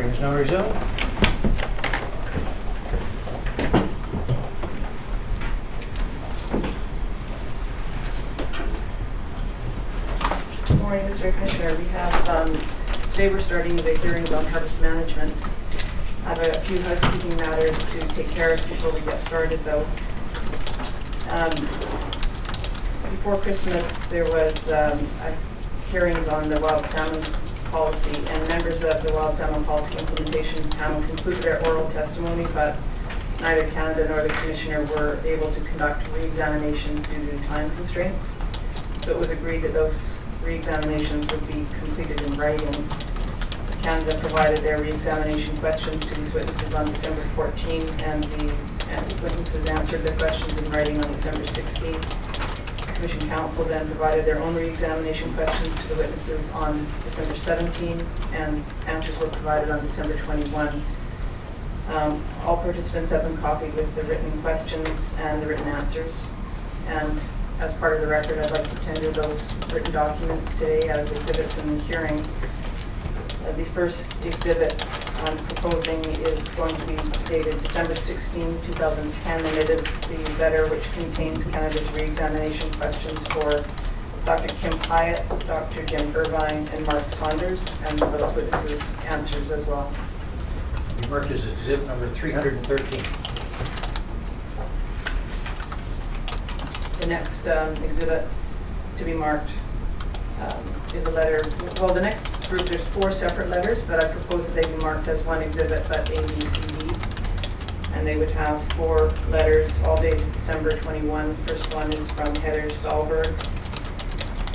Hearing is now resumed. Good morning, Mr. Commissioner. We have, today we're starting the hearings on harvest management. I have a few housekeeping matters to take care of before we get started, though. Before Christmas, there was hearings on the wild salmon policy, and members of the wild salmon policy implementation panel concluded their oral testimony, but neither Canada nor the Commissioner were able to conduct re-examinations due to time constraints. So it was agreed that those re-examinations would be completed in writing. Canada provided their re-examination questions to these witnesses on December 14, and the witnesses answered their questions in writing on December 16. Commission Counsel then provided their own re-examination questions to the witnesses on December 17, and answers were provided on December 21. All participants have been copied with the written questions and the written answers. And as part of the record, I'd like to tender those written documents today as exhibits in the hearing. The first exhibit I'm proposing is going to be dated December 16, 2010, and it is the letter which contains Canada's re-examination questions for Dr. Kim Hyatt, Dr. Jim Irvine, and Mark Saunders, and those witnesses' answers as well. Be marked as exhibit number 313. The next exhibit to be marked is a letter. Well, the next group, there's 4 separate letters, but I propose that they be marked as one exhibit, but A, B, C, D. And they would have 4 letters, all dated December 21. The first one is from Heather Stahlberg.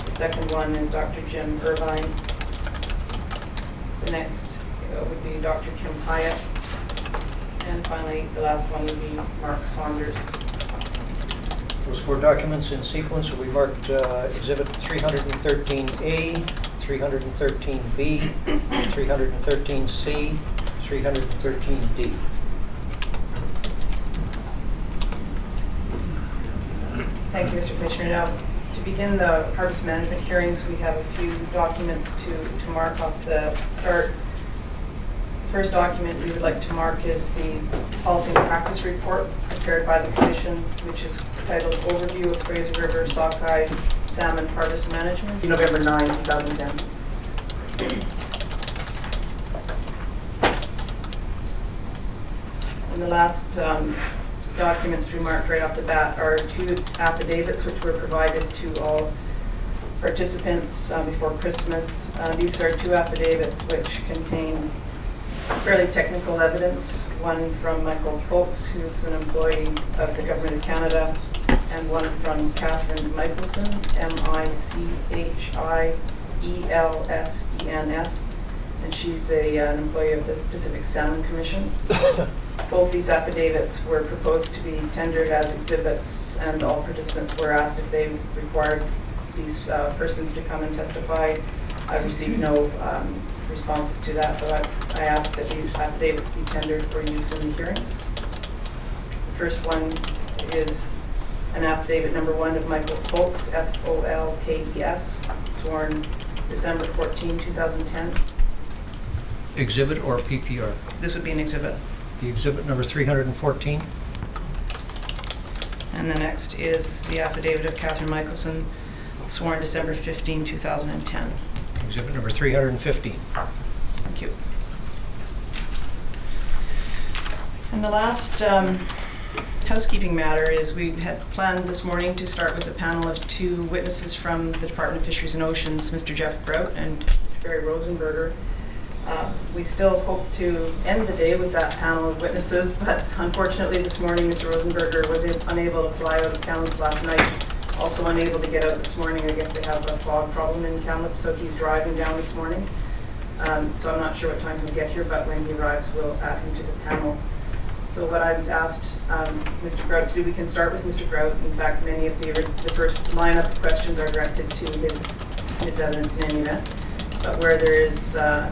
The second one is Dr. Jim Irvine. The next would be Dr. Kim Hyatt. And finally, the last one would be Mark Saunders. Those 4 documents in sequence will be marked exhibit 313A, 313B, 313C, 313D. Thank you, Mr. Commissioner. Now, to begin the harvest management hearings, we have a few documents to mark off the start. The first document we would like to mark is the policy and practice report prepared by the Commission, which is titled Overview of Fraser River Sockeye Salmon Harvest Management, November 9, 2010. And the last documents to be marked right off the bat are 2 affidavits which were provided to all participants before Christmas. These are 2 affidavits which contain fairly technical evidence, one from Michael Folks, who's an employee of the Government of Canada, and one from Catherine Michelson, MichielsenS, and she's an employee of the Pacific Salmon Commission. Both these affidavits were proposed to be tendered as exhibits, and all participants were asked if they required these persons to come and testify. I've received no responses to that, so I ask that these affidavits be tendered for use in the hearings. The first one is an affidavit number 1 of Michael Folks, Folkes, sworn December 14, 2010. Exhibit or PPR? This would be an exhibit. The exhibit number 314. And the next is the affidavit of Catherine Michelson, sworn December 15, 2010. Exhibit number 315. Thank you. And the last housekeeping matter is we had planned this morning to start with a panel of 2 witnesses from the Department of Fisheries and Oceans, Mr. Jeff Grout and Mr. Barry Rosenberger. We still hope to end the day with that panel of witnesses, but unfortunately this morning Mr. Rosenberger was unable to fly out of Kamloops last night. Also unable to get out this morning. I guess they have a fog problem in Kamloops, so he's driving down this morning. So I'm not sure what time he'll get here, but when he arrives, we'll add him to the panel. So what I've asked Mr. Grout to do, we can start with Mr. Grout. In fact, many of the first lineup of questions are directed to his evidence in any event. But where there is a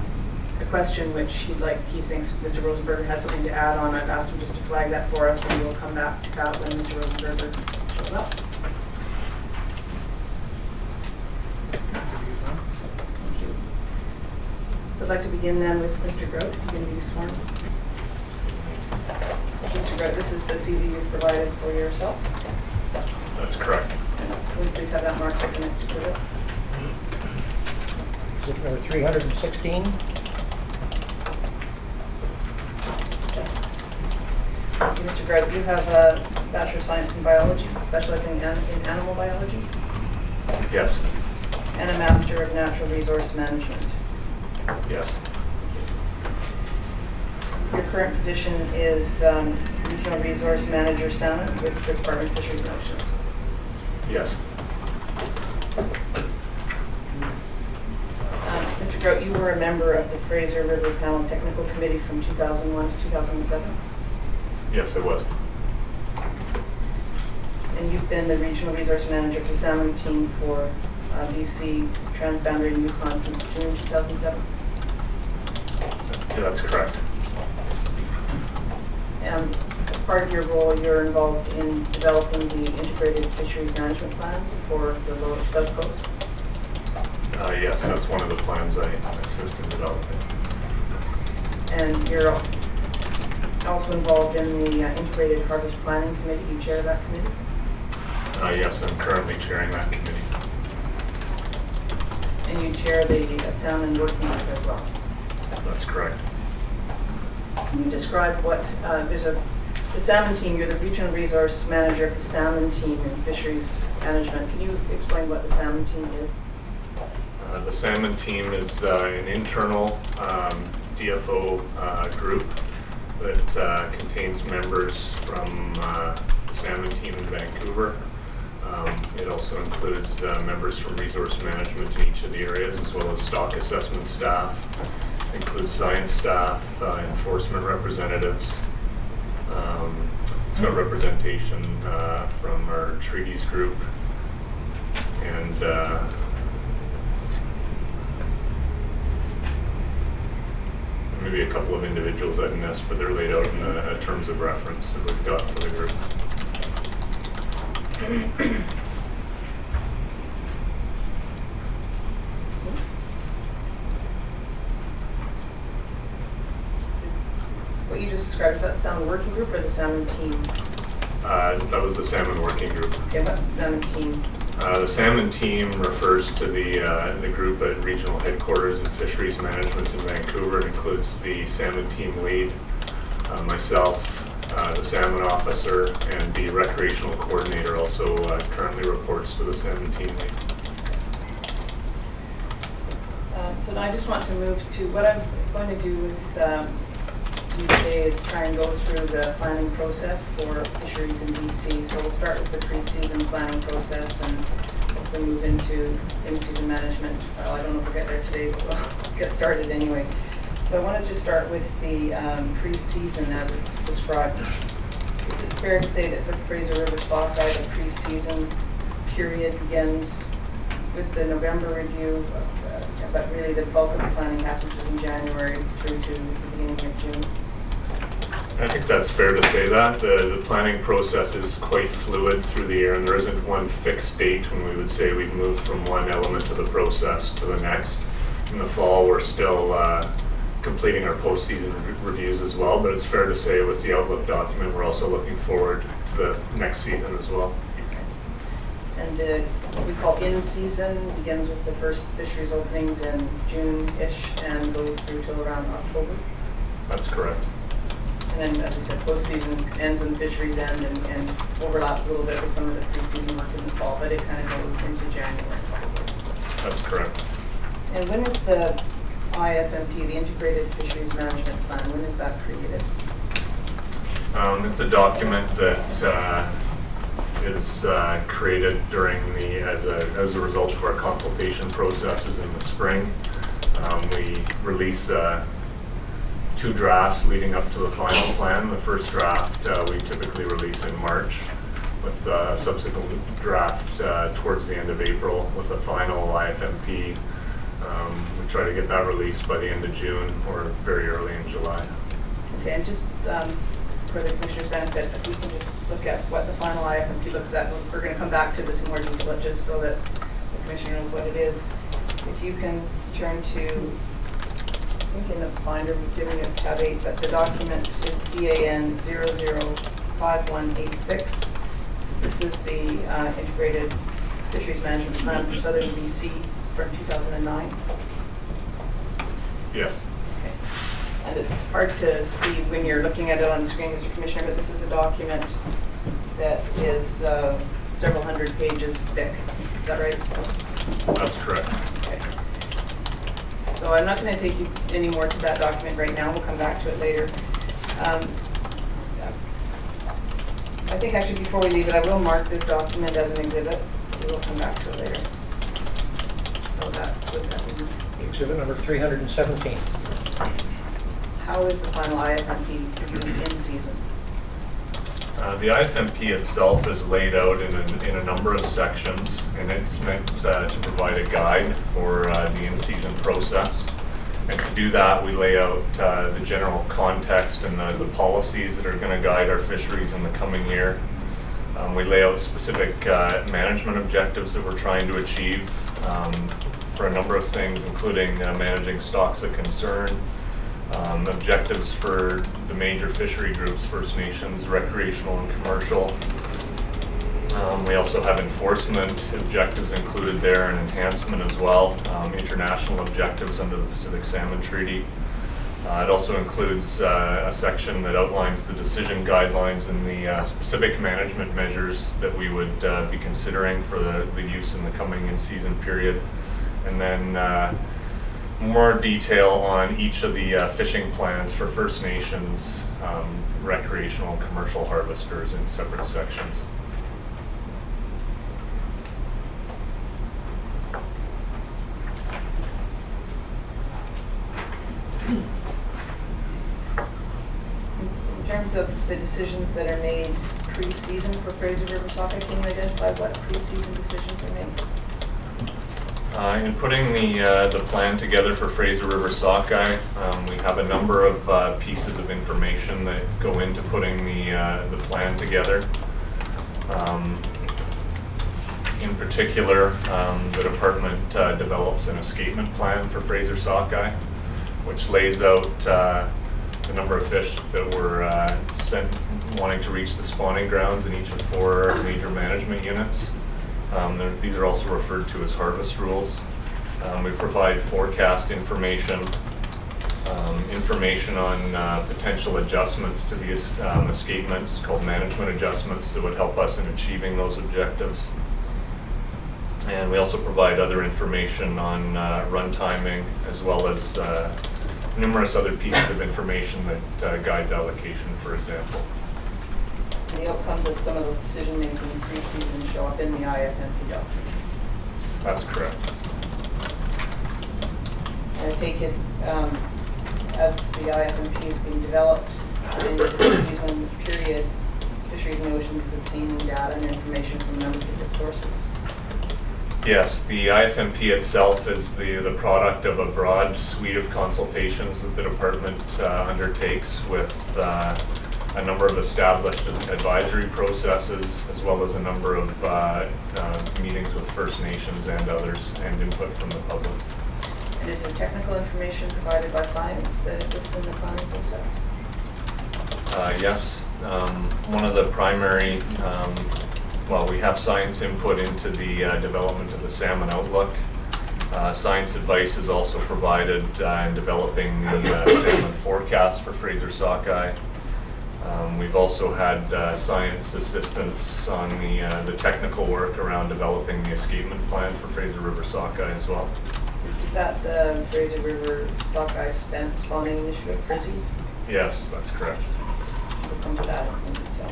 question which he thinks Mr. Rosenberger has something to add on, I've asked him just to flag that for us, and we'll come back to that when Mr. Rosenberger shows up. Thank you. So I'd like to begin begin then with Mr. Grote, if you can be sworn. Mr. Grote, this is the CV you've provided for yourself. That's correct. And would you please have that marked as the next exhibit? Exhibit number 316. Thank you, Mr. Grote. You have a Bachelor of Science in Biology, specializing in animal biology, Yes. and a Master of Natural Resource Management. Yes. Your current position is Regional Resource Manager Salmon with the Department of Fisheries and Oceans. Yes. Mr. Grote, you were a member of the Fraser River Panel Technical Committee from 2001 to 2007, Yes, it was. and you've been the Regional Resource Manager for the salmon team for BC, Transboundary, and Yukon since June 2007. Yeah, that's correct. And as part of your role, you're involved in developing the integrated fisheries management plans for the Lower South Coast. Yes, that's one of the plans I assist in developing. And you're also involved in the Integrated Harvest Planning Committee. You chair that committee. Yes, I'm currently chairing that committee. And you chair the salmon working group as well. That's correct. Can you describe what, the salmon team, you're the regional resource manager of the salmon team in fisheries management. Can you explain what the salmon team is? The salmon team is an internal DFO group that contains members from the salmon team in Vancouver. It also includes members from resource management in each of the areas, as well as stock assessment staff. It includes science staff, enforcement representatives. It's got representation from our treaties group, and maybe a couple of individuals at NEST, but they're laid out in the terms of reference that we've got for the group. What you just described, is that the salmon working group or the salmon team? That was the salmon working group. Okay, what's the salmon team? The salmon team refers to the group at regional headquarters in fisheries management in Vancouver. It includes the salmon team lead, myself, the salmon officer, and the recreational coordinator also currently reports to the salmon team lead. So now I just want to move to what I'm going to do with you today is try and go through the planning process for fisheries in BC. So we'll start with the pre-season planning process and hopefully move into in-season management. Well, I don't know if we'll get there today, but we'll get started anyway. So I wanted to start with the pre-season as it's described. Is it fair to say that for Fraser River Sockeye, the pre-season period begins with the November review, but really the bulk of the planning happens from January through to the beginning of June? I think that's fair to say that. The planning process is quite fluid through the year, and there isn't one fixed date when we would say we've moved from one element of the process to the next. In the fall, we're still completing our postseason reviews as well, but it's fair to say with the Outlook document, we're also looking forward to the next season as well. And what we call in-season begins with the first fisheries openings in June-ish and goes through till around October. That's correct. And then, as we said, postseason ends when the fisheries end and overlaps a little bit with some of the pre-season work in the fall, but it kind of goes into January probably. That's correct. And when is the IFMP, the Integrated Fisheries Management Plan, when is that created? It's a document that is created during as a result of our consultation processes in the spring. We release 2 drafts leading up to the final plan. The first draft we typically release in March, with a subsequent draft towards the end of April, with a final IFMP. We try to get that released by the end of June or very early in July. Okay, and just for the Commissioner's benefit, if we can just look at what the final IFMP looks at. We're going to come back to this in more detail, but just so that the Commissioner knows what it is. If you can turn to think in the binder we've given you it's tab 8, but the document is CAN 005186. This is the integrated fisheries management plan for southern BC from 2009. Yes. Okay. And it's hard to see when you're looking at it on the screen, Mr. Commissioner, but this is a document that is several hundred pages thick. Is that right? That's correct. Okay. So I'm not going to take you any more to that document right now. We'll come back to it later. I think actually before we leave it, I will mark this document as an exhibit. We will come back to it later. So that would that be. Exhibit number 317. How is the final IFMP produced in season? The IFMP itself is laid out in a number of sections, and it's meant to provide a guide for the in-season process. And to do that, we lay out the general context and the policies that are going to guide our fisheries in the coming year. We lay out specific management objectives that we're trying to achieve for a number of things, including managing stocks of concern, objectives for the major fishery groups, First Nations, recreational and commercial. We also have enforcement objectives included there and enhancement as well, international objectives under the Pacific Salmon Treaty. It also includes a section that outlines the decision guidelines and the specific management measures that we would be considering for the use in the coming in-season period. And then more detail on each of the fishing plans for First Nations, recreational and commercial harvesters in separate sections. In terms of the decisions that are made pre-season for Fraser River Sockeye, can you identify what pre-season decisions are made? In putting the plan together for Fraser River Sockeye, we have a number of pieces of information that go into putting the plan together. In particular, the department develops an escapement plan for Fraser Sockeye, which lays out the number of fish that were sent wanting to reach the spawning grounds in each of 4 major management units. These are also referred to as harvest rules. We provide forecast information, information on potential adjustments to the escapements called management adjustments that would help us in achieving those objectives. And we also provide other information on run timing, as well as numerous other pieces of information that guides allocation, for example. And the outcomes of some of those decision making in pre-season show up in the IFMP document. That's correct. I take it as the IFMP is being developed in the pre-season period, Fisheries and Oceans is obtaining data and information from a number of different sources. Yes, the IFMP itself is the product of a broad suite of consultations that the department undertakes with a number of established advisory processes, as well as a number of meetings with First Nations and others, and input from the public. And is there technical information provided by science that assists in the planning process? Yes, one of the primary, we have science input into the development of the salmon outlook. Science advice is also provided in developing the salmon forecast for Fraser Sockeye. We've also had science assistance on the technical work around developing the escapement plan for Fraser River Sockeye as well. Is that the Fraser River Sockeye Spawning Initiative, FRISI? Yes, that's correct. We'll come to that in some detail.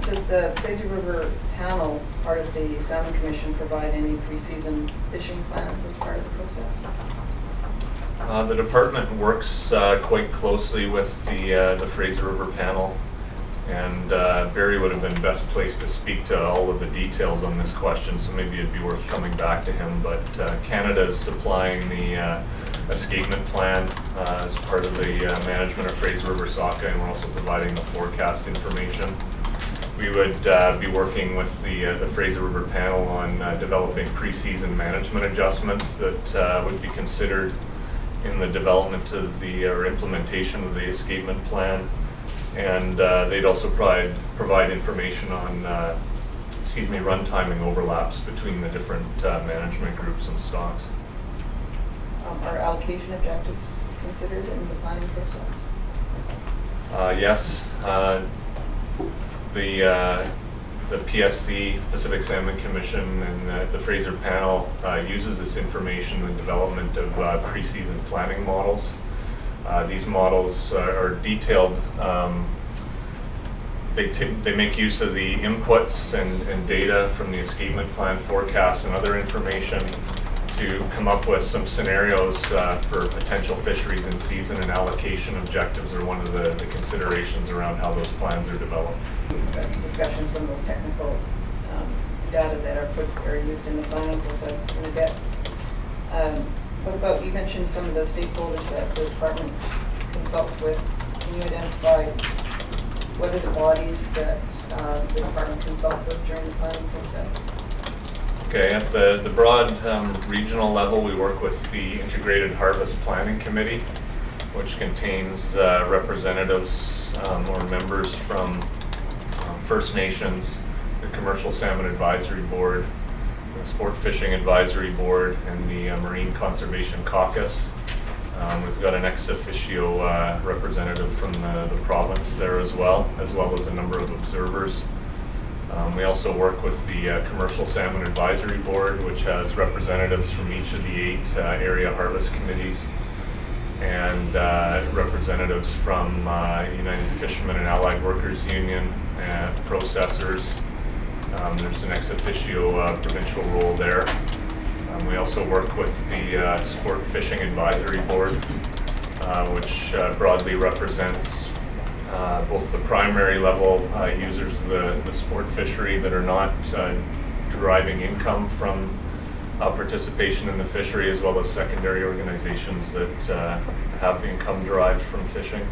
Does the Fraser River panel, part of the Salmon Commission, provide any pre-season fishing plans as part of the process? The department works quite closely with the Fraser River panel, and Barry would have been best placed to speak to all of the details on this question, so maybe it'd be worth coming back to him. But Canada is supplying the escapement plan as part of the management of Fraser River Sockeye, and we're also providing the forecast information. We would be working with the Fraser River panel on developing pre-season management adjustments that would be considered in the development of the, or implementation of the escapement plan. And they'd also provide information on, run timing overlaps between the different management groups and stocks. Are allocation objectives considered in the planning process? Yes. The PSC, Pacific Salmon Commission, and the Fraser panel uses this information in the development of pre-season planning models. These models are detailed. They make use of the inputs and data from the escapement plan forecasts and other information to come up with some scenarios for potential fisheries in season, and allocation objectives are one of the considerations around how those plans are developed. Discussion of some of those technical data that are used in the planning process in a bit. What about, you mentioned some of the stakeholders that the department consults with. Can you identify what are the bodies that the department consults with during the planning process? Okay, at the broad regional level, we work with the Integrated Harvest Planning Committee, which contains representatives or members from First Nations, the Commercial Salmon Advisory Board, the Sport Fishing Advisory Board, and the Marine Conservation Caucus. We've got an ex officio representative from the province there as well as a number of observers. We also work with the Commercial Salmon Advisory Board, which has representatives from each of the 8 area harvest committees, and representatives from United Fishermen and Allied Workers Union, processors. There's an ex officio provincial role there. We also work with the Sport Fishing Advisory Board, which broadly represents both the primary level users of the sport fishery that are not deriving income from participation in the fishery, as well as secondary organizations that have income derived from fishing.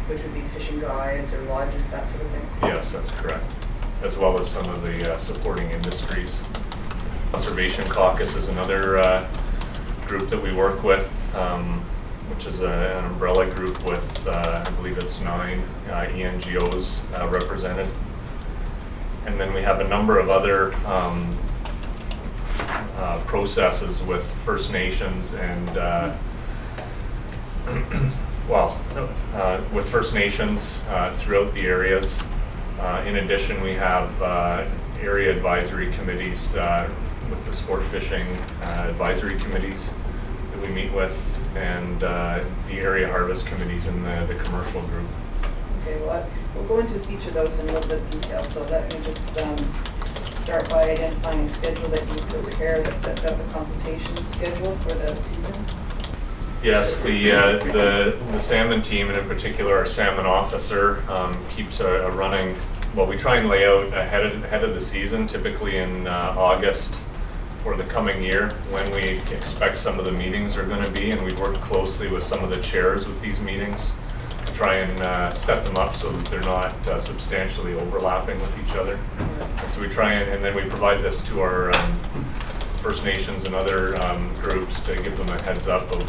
Which would be fishing guides or lodges, that sort of thing? Yes, that's correct. As well as some of the supporting industries. Conservation Caucus is another group that we work with, which is an umbrella group with, I believe it's 9 ENGOs represented. And then we have a number of other processes with First Nations and, with First Nations throughout the areas. In addition, we have area advisory committees with the sport fishing advisory committees that we meet with, and the area harvest committees in the commercial group. Okay, well, we'll go into each of those in a little bit of detail. So let me just start by identifying a schedule that you prepare that sets out the consultation schedule for the season. Yes, the salmon team, and in particular our salmon officer, keeps a running. Well, we try and lay out ahead of the season, typically in August for the coming year, when we expect some of the meetings are going to be, and we work closely with some of the chairs with these meetings to try and set them up so that they're not substantially overlapping with each other. And so we try and then we provide this to our First Nations and other groups to give them a heads up of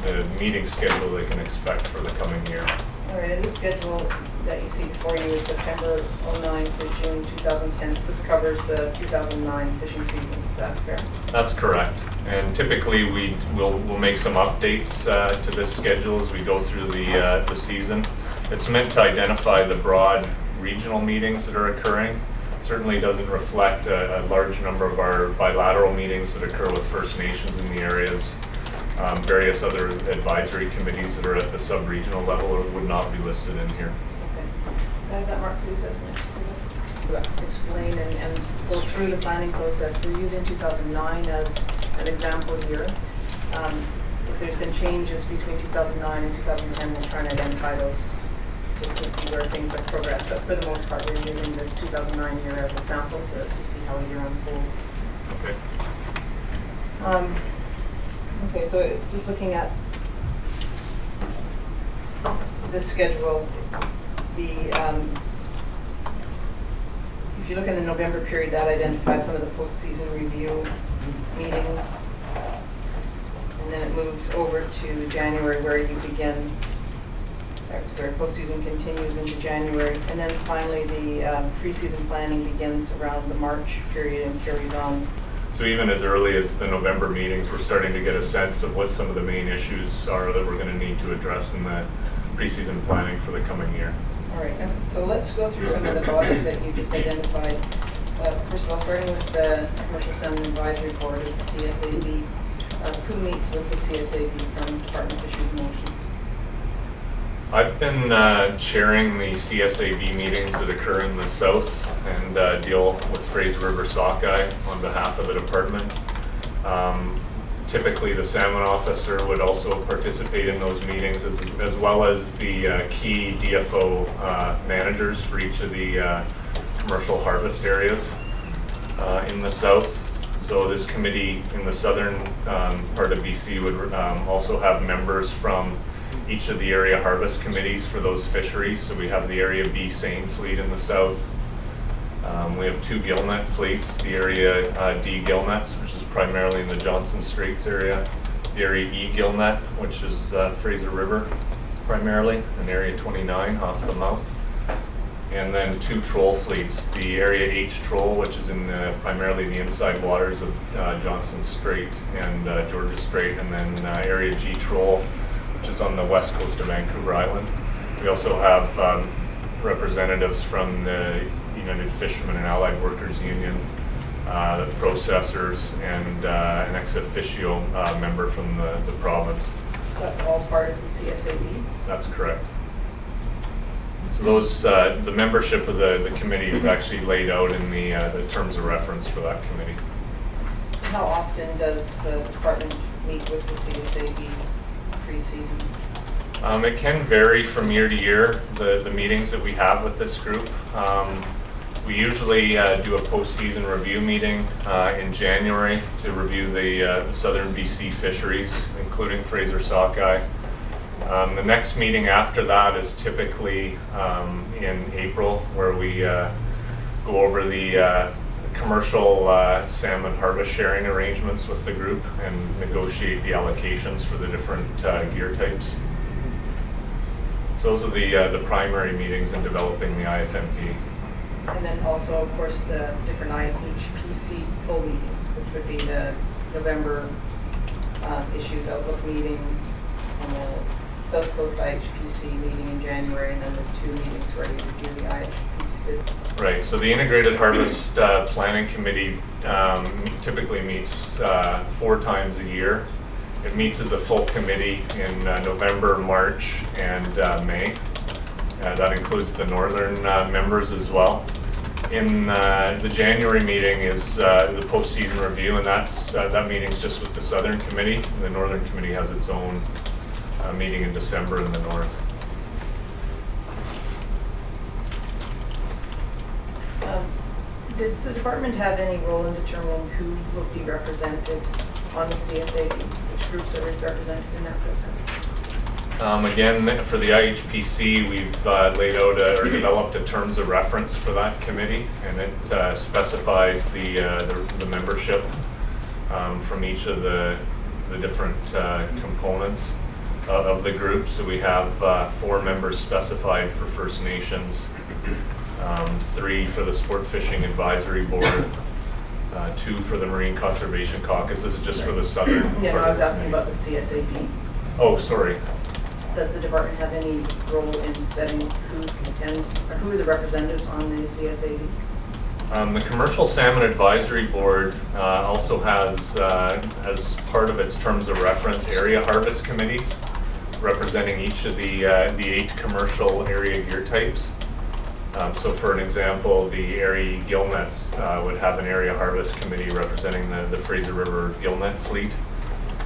the meeting schedule they can expect for the coming year. All right, and the schedule that you see before you is September 09 to June 2010. So this covers the 2009 fishing season. Is that fair? That's correct. And typically we'll make some updates to this schedule as we go through the season. It's meant to identify the broad regional meetings that are occurring. Certainly doesn't reflect a large number of our bilateral meetings that occur with First Nations in the areas. Various other advisory committees that are at the sub-regional level would not be listed in here. Okay. Can I have that mark, please, Desmond? Explain and go through the planning process. We're using 2009 as an example year. If there's been changes between 2009 and 2010, we'll try and identify those just to see where things have progressed. But for the most part, we're using this 2009 year as a sample to see how a year unfolds. Okay. Okay, so just looking at this schedule, if you look in the November period, that identifies some of the post-season review meetings. And and then it moves over to January where you begin, postseason continues into January, and then finally the preseason planning begins around the March period and carries on. So even as early as the November meetings, we're starting to get a sense of what some of the main issues are that we're going to need to address in the preseason planning for the coming year. All right, so let's go through some of the bodies that you just identified. First of all, starting with the Commercial Salmon Advisory Board of the CSAB. Who meets with the CSAB from Department of Fisheries and Oceans? I've been chairing the CSAB meetings that occur in the south and deal with Fraser River sockeye on behalf of the department. Typically, the salmon officer would also participate in those meetings as well as the key DFO managers for each of the commercial harvest areas in the south. So this committee in the southern part of BC would also have members from each of the area harvest committees for those fisheries. So we have the Area B seine fleet in the south. We have 2 gillnet fleets, the Area D gillnets, which is primarily in the Johnson Straits area, the Area E gillnet, which is Fraser River primarily, and Area 29 off the mouth. And then 2 troll fleets, the Area H troll, which is in primarily the inside waters of Johnson Strait and Georgia Strait, and then Area G troll, which is on the west coast of Vancouver Island. We also have representatives from the United Fishermen and Allied Workers Union, the processors, and an ex officio member from the province. So that's all part of the CSAB? That's correct. So those, the membership of the committee is actually laid out in the terms of reference for that committee. How often does the department meet with the CSAB pre-season? It can vary from year to year, the meetings that we have with this group. We usually do a postseason review meeting in January to review the southern BC fisheries, including Fraser sockeye. The next meeting after that is typically in April, where we go over the commercial salmon harvest sharing arrangements with the group and negotiate the allocations for the different gear types. So those are the primary meetings in developing the IFMP. And then also, of course, the different IHPC full meetings, which would be the November issues outlook meeting and the South Coast IHPC meeting in January, and then the 2 meetings where you review the IHPC. Right, so the Integrated Harvest Planning Committee typically meets 4 times a year. It meets as a full committee in November, March, and May. That includes the northern members as well. In the January meeting is the postseason review, and that meeting's just with the southern committee. And the northern committee has its own meeting in December in the north. Does the department have any role in determining who will be represented on the CSAB? Which groups are represented in that process? Again, for the IHPC, we've laid out or developed a terms of reference for that committee, and it specifies the membership from each of the different components of the group. So we have 4 members specified for First Nations, 3 for the Sport Fishing Advisory Board, 2 for the Marine Conservation Caucus. This is just for the southern part. Yeah, no, I was asking about the CSAB. Oh, sorry. Does the department have any role in setting who attends, or who are the representatives on the CSAB? The Commercial Salmon Advisory Board also has, as part of its terms of reference, area harvest committees representing each of the 8 commercial area gear types. So for an example, the Area Gillnets would have an area harvest committee representing the Fraser River Gillnet fleet.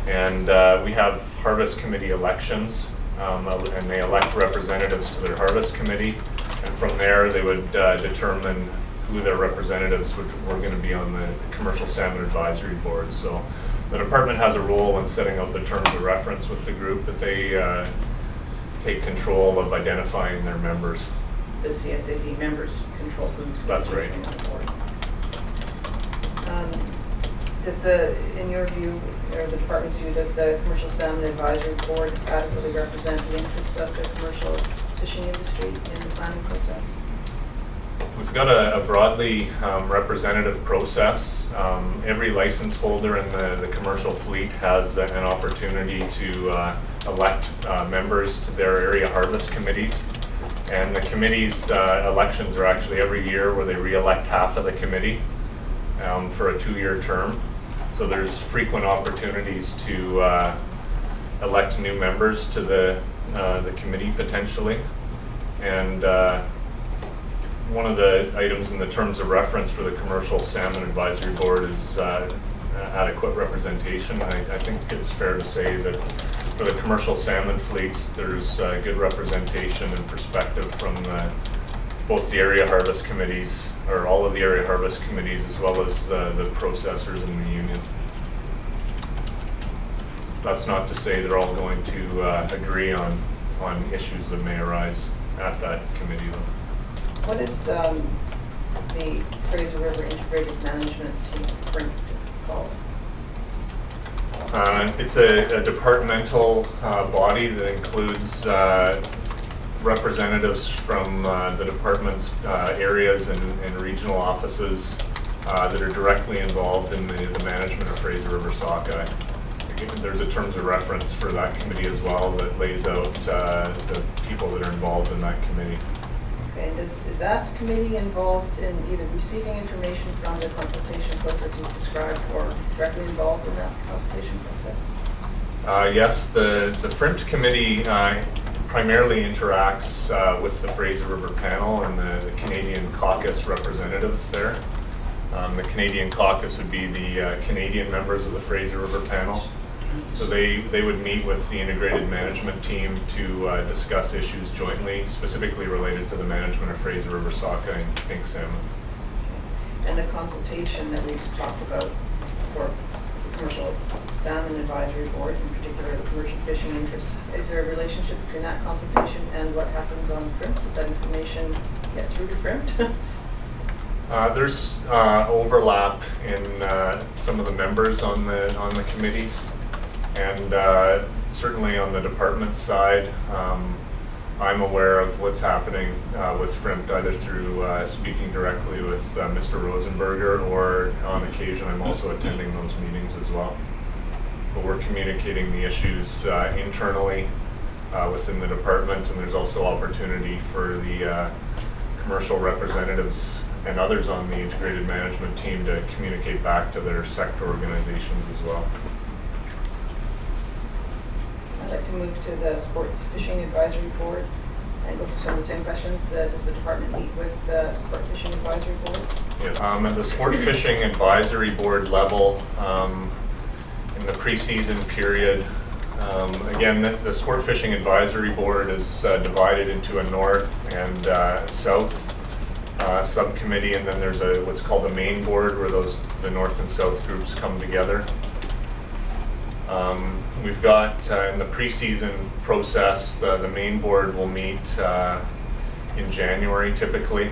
And we have harvest committee elections, and they elect representatives to their harvest committee. And from there, they would determine who their representatives were going to be on the Commercial Salmon Advisory Board. So the department has a role in setting out the terms of reference with the group, but they take control of identifying their members. The CSAB members control who's That's right. on the board. In your view, or the department's view, does the Commercial Salmon Advisory Board adequately represent the interests of the commercial fishing industry in the planning process? We've got a broadly representative process. Every license holder in the commercial fleet has an opportunity to elect members to their area harvest committees. And the committees' elections are actually every year, where they re-elect half of the committee for a 2-year term. So there's frequent opportunities to elect new members to the committee potentially. And one of the items in the terms of reference for the Commercial Salmon Advisory Board is adequate representation. I think it's fair to say that for the commercial salmon fleets, there's good representation and perspective from both the area harvest committees, or all of the area harvest committees, as well as the processors in the union. That's not to say they're all going to agree on issues that may arise at that committee, though. What is the Fraser River Integrated Management Team, FRINC, as it's called? It's a departmental body that includes representatives from the department's areas and regional offices that are directly involved in the management of Fraser River sockeye. There's a terms of reference for that committee as well that lays out the people that are involved in that committee. Okay, and is that committee involved in either receiving information from the consultation process you described, or directly involved in that consultation process? Yes, the FRIMT committee primarily interacts with the Fraser River panel and the Canadian caucus representatives there. The Canadian caucus would be the Canadian members of the Fraser River panel. So they would meet with the integrated management team to discuss issues jointly, specifically related to the management of Fraser River sockeye and pink salmon. And the consultation that we just talked about for the Commercial Salmon Advisory Board, in particular the commercial fishing interests, is there a relationship between that consultation and what happens on FRIMT? Does that information get through to FRIMT? There's overlap in some of the members on the committees, and certainly on the department side, I'm aware of what's happening with FRIMT, either through speaking directly with Mr. Rosenberger, or on occasion I'm also attending those meetings as well. But we're communicating the issues internally within the department, and there's also opportunity for the commercial representatives and others on the integrated management team to communicate back to their sector organizations as well. I'd like to move to the Sports Fishing Advisory Board and go through some of the same questions. Does the department meet with the Sport Fishing Advisory Board? Yes, at the Sport Fishing Advisory Board level, in the preseason period, again, the Sport Fishing Advisory Board is divided into a north and south subcommittee, and then there's what's called the main board, where the north and south groups come together. We've got in the preseason process, the main board will meet in January typically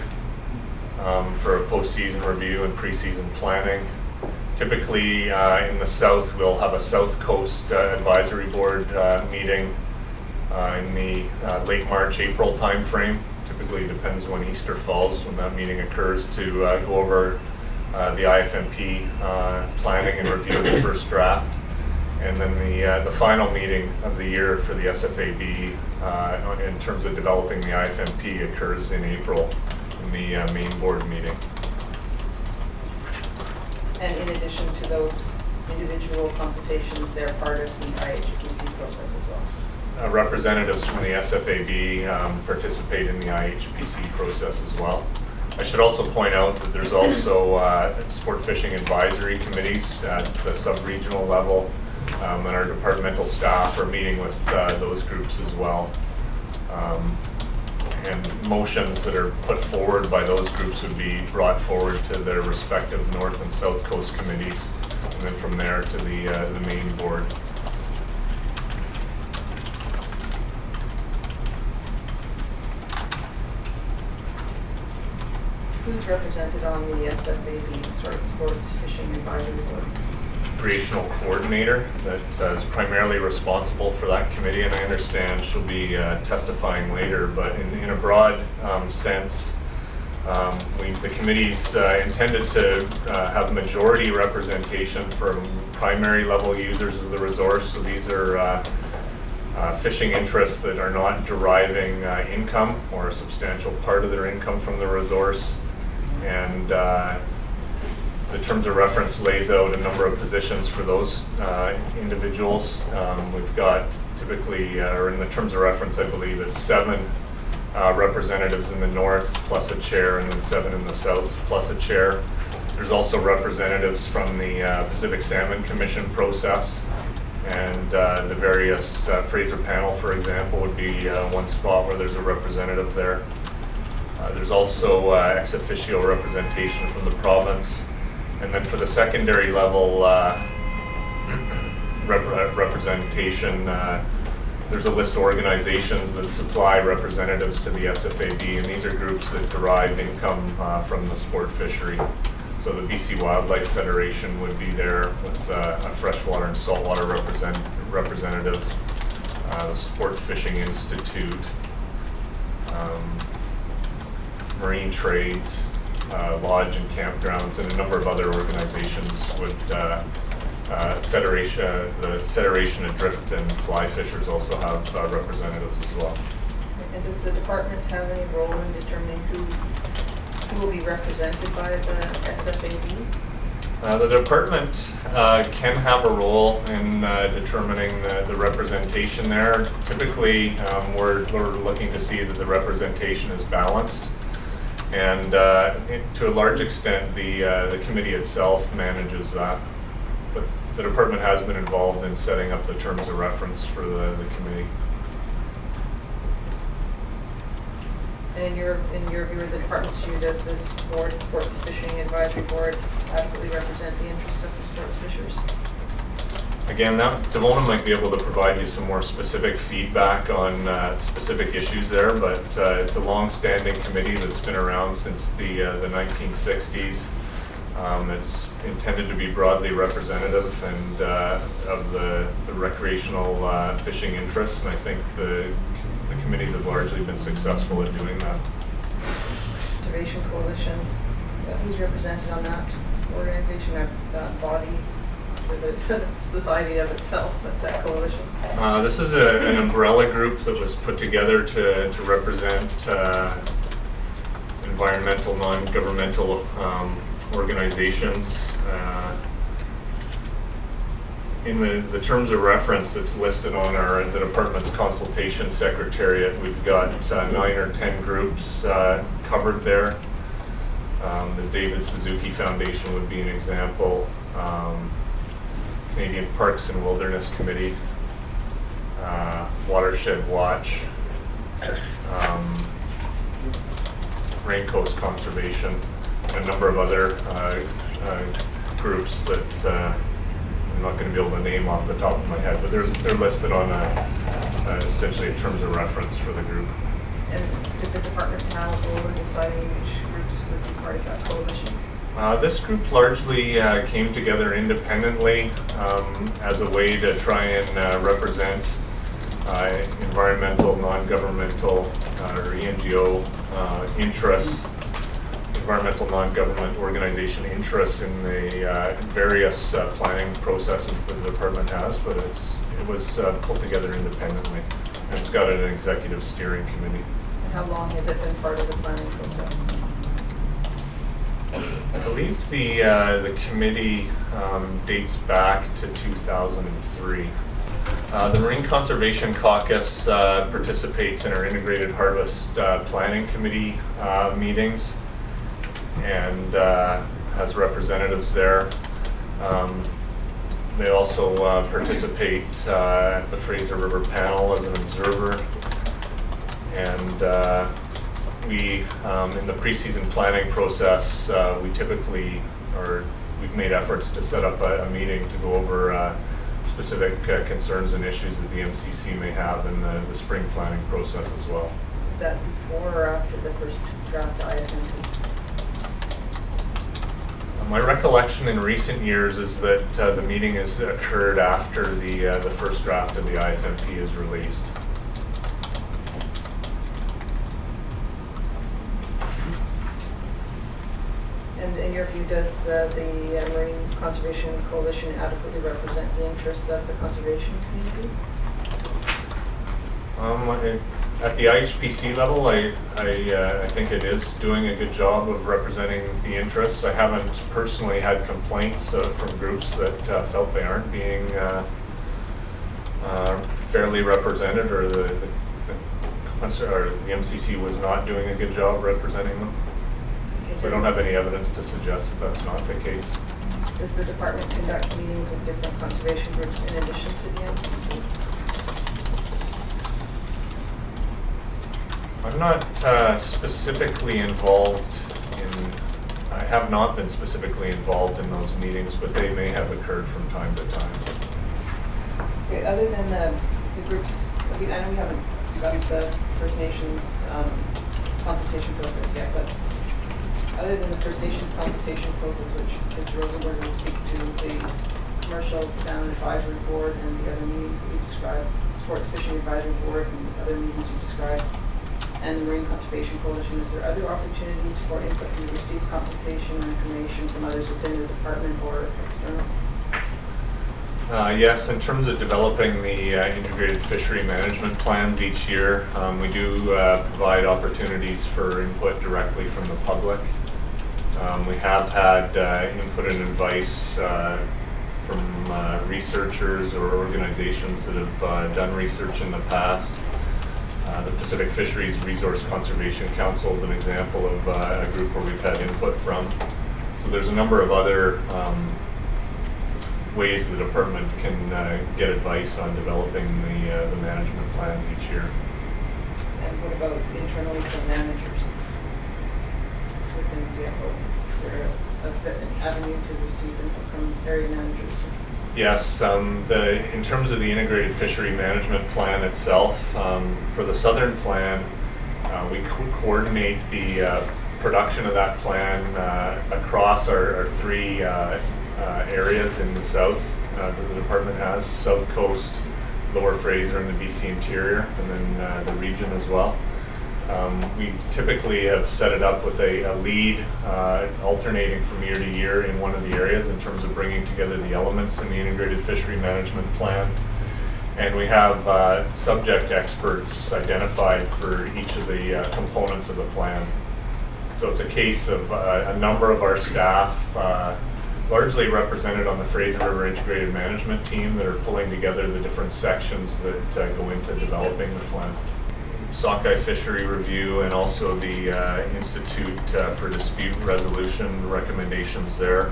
for a postseason review and preseason planning. Typically in the south, we'll have a South Coast Advisory Board meeting in the late March, April timeframe. Typically depends when Easter falls, when that meeting occurs, to go over the IFMP planning and review of the first draft. And then the final meeting of the year for the SFAB in terms of developing the IFMP occurs in April in the main board meeting. And in addition to those individual consultations, they're part of the IHPC process as well? Representatives from the SFAB participate in the IHPC process as well. I should also point out that there's also sport fishing advisory committees at the sub-regional level, and our departmental staff are meeting with those groups as well. And motions that are put forward by those groups would be brought forward to their respective North and South Coast committees, and then from there to the main board. Who's represented on the SFAB, Sports Fishing Advisory Board? recreational coordinator that is primarily responsible for that committee, and I understand she'll be testifying later, but in a broad sense, the committee's intended to have majority representation from primary level users of the resource. So these are fishing interests that are not deriving income or a substantial part of their income from the resource. And the terms of reference lays out a number of positions for those individuals. We've got typically, or in the terms of reference, I believe it's 7 representatives in the north plus a chair, and then 7 in the south plus a chair. There's also representatives from the Pacific Salmon Commission process, and the various Fraser panel, for example, would be one spot where there's a representative there. There's also ex officio representation from the province, and then for the secondary level representation, there's a list of organizations that supply representatives to the SFAB, and these are groups that derive income from the sport fishery. So the BC Wildlife Federation would be there with a freshwater and saltwater representative, the Sport Fishing Institute, Marine Trades, Lodge and Campgrounds, and a number of other organizations would the Federation of Drift and Fly Fishers also have representatives as well. And does the department have any role in determining who will be represented by the SFAB? The department can have a role in determining the representation there. Typically, we're looking to see that the representation is balanced. And to a large extent, the committee itself manages that. But the department has been involved in setting up the terms of reference for the committee. And in your view, or the department's view, does this board, Sports Fishing Advisory Board, adequately represent the interests of the sports fishers? Again, Devona might be able to provide you some more specific feedback on specific issues there, but it's a long-standing committee that's been around since the 1960s. It's intended to be broadly representative and of the recreational fishing interests, and I think the committees have largely been successful at doing that. Conservation Coalition, who's represented on that organization, or that body? It's a society of itself, but that coalition. This is an umbrella group that was put together to represent environmental, non-governmental organizations. In the terms of reference that's listed on the department's consultation secretariat, we've got 9 or 10 groups covered there. The David Suzuki Foundation would be an example. Canadian Parks and Wilderness Committee, Watershed Watch, Rain Coast Conservation, and a number of other groups that I'm not going to be able to name off the top of my head, but they're listed on essentially in terms of reference for the group. And did the department have a role in deciding which groups would be part of that coalition? This group largely came together independently as a way to try and represent environmental, non-governmental, or ENGO interests, environmental non-government organization interests in the various planning processes that the department has, but it was pulled together independently. And it's got an executive steering committee. And how long has it been part of the planning process? I believe the committee dates back to 2003. The Marine Conservation Caucus participates in our Integrated Harvest Planning Committee meetings and has representatives there. They also participate at the Fraser River panel as an observer. And we, in the pre-season planning process, we've made efforts to set up a meeting to go over specific concerns and issues that the MCC may have in the spring planning process as well. Is that before or after the first draft I attended? My recollection in recent years is that the meeting has occurred after the first draft of the IFMP is released. And in your view, does the Marine Conservation Coalition adequately represent the interests of the conservation community? At the IHPC level, I think it is doing a good job of representing the interests. I haven't personally had complaints from groups that felt they aren't being fairly represented, or the MCC was not doing a good job representing them. So I don't have any evidence to suggest that that's not the case. Does the department conduct meetings with different conservation groups in addition to the MCC? I'm not specifically involved in, I have not been specifically involved in those meetings, but they may have occurred from time to time. Okay, other than the groups, I mean, I know we haven't discussed the First Nations consultation process yet, but other than the First Nations consultation process, which Ms. Rosenberg will speak to, the Commercial Salmon Advisory Board and the other meetings that you described, Sports Fishing Advisory Board and other meetings you described, and the Marine Conservation Coalition, is there other opportunities for input and receive consultation or information from others within the department or external? Yes, in terms of developing the integrated fishery management plans each year, we do provide opportunities for input directly from the public. We have had input and advice from researchers or organizations that have done research in the past. The Pacific Fisheries Resource Conservation Council is an example of a group where we've had input from. So there's a number of other ways the department can get advice on developing the management plans each year. And what about internally from managers within DFO? Is there an avenue to receive input from area managers? Yes, in terms of the integrated fishery management plan itself, for the southern plan, we coordinate the production of that plan across our three areas in the south that the department has: South Coast, Lower Fraser, and the BC Interior, and then the region as well. We typically have set it up with a lead alternating from year to year in one of the areas in terms of bringing together the elements in the integrated fishery management plan. And we have subject experts identified for each of the components of the plan. So it's a case of a number of our staff, largely represented on the Fraser River Integrated Management Team, that are pulling together the different sections that go into developing the plan. Sockeye Fishery Review and also the Institute for Dispute Resolution recommendations there.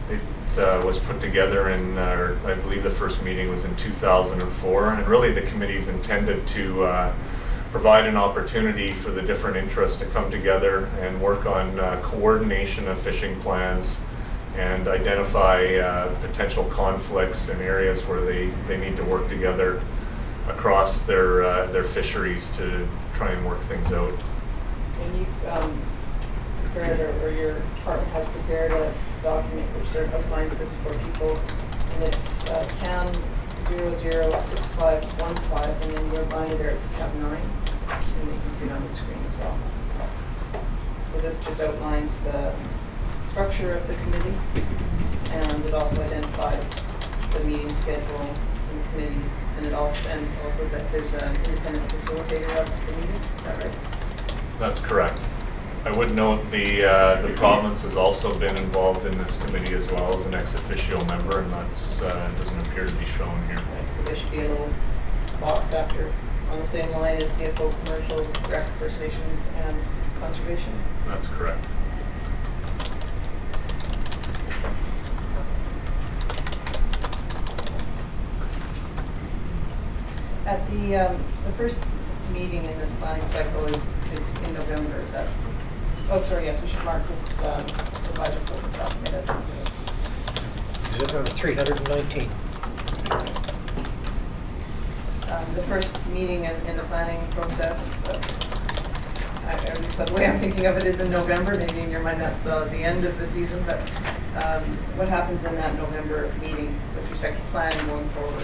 It was put together in, I believe the first meeting was in 2004, and really the committee's intended to provide an opportunity for the different interests to come together and work on coordination of fishing plans and identify potential conflicts in areas where they need to work together across their fisheries to try and work things out. And you've prepared, or your department has prepared a document which sort of outlines this for people, and it's CAN 006515, and then you're binding there at tab 9, and you can see it on the screen as well. So this just outlines the structure of the committee, and it also identifies the meeting schedule and committees, and it also that there's an independent facilitator of the meetings. Is that right? That's correct. I would note the province has also been involved in this committee as well as an ex officio member, and that's doesn't appear to be shown here. Right, so there should be a little box after on the same line as DFO, Commercial, Rec, First Nations, and Conservation. That's correct. At the first meeting in this planning cycle is in November. Is that? Oh, sorry. Yes, we should mark this the budget process document as considered. Exhibit number 319. The first meeting in the planning process at least the way I'm thinking of it is in November. Maybe in your mind that's the end of the season, but what happens in that November meeting with respect to planning going forward?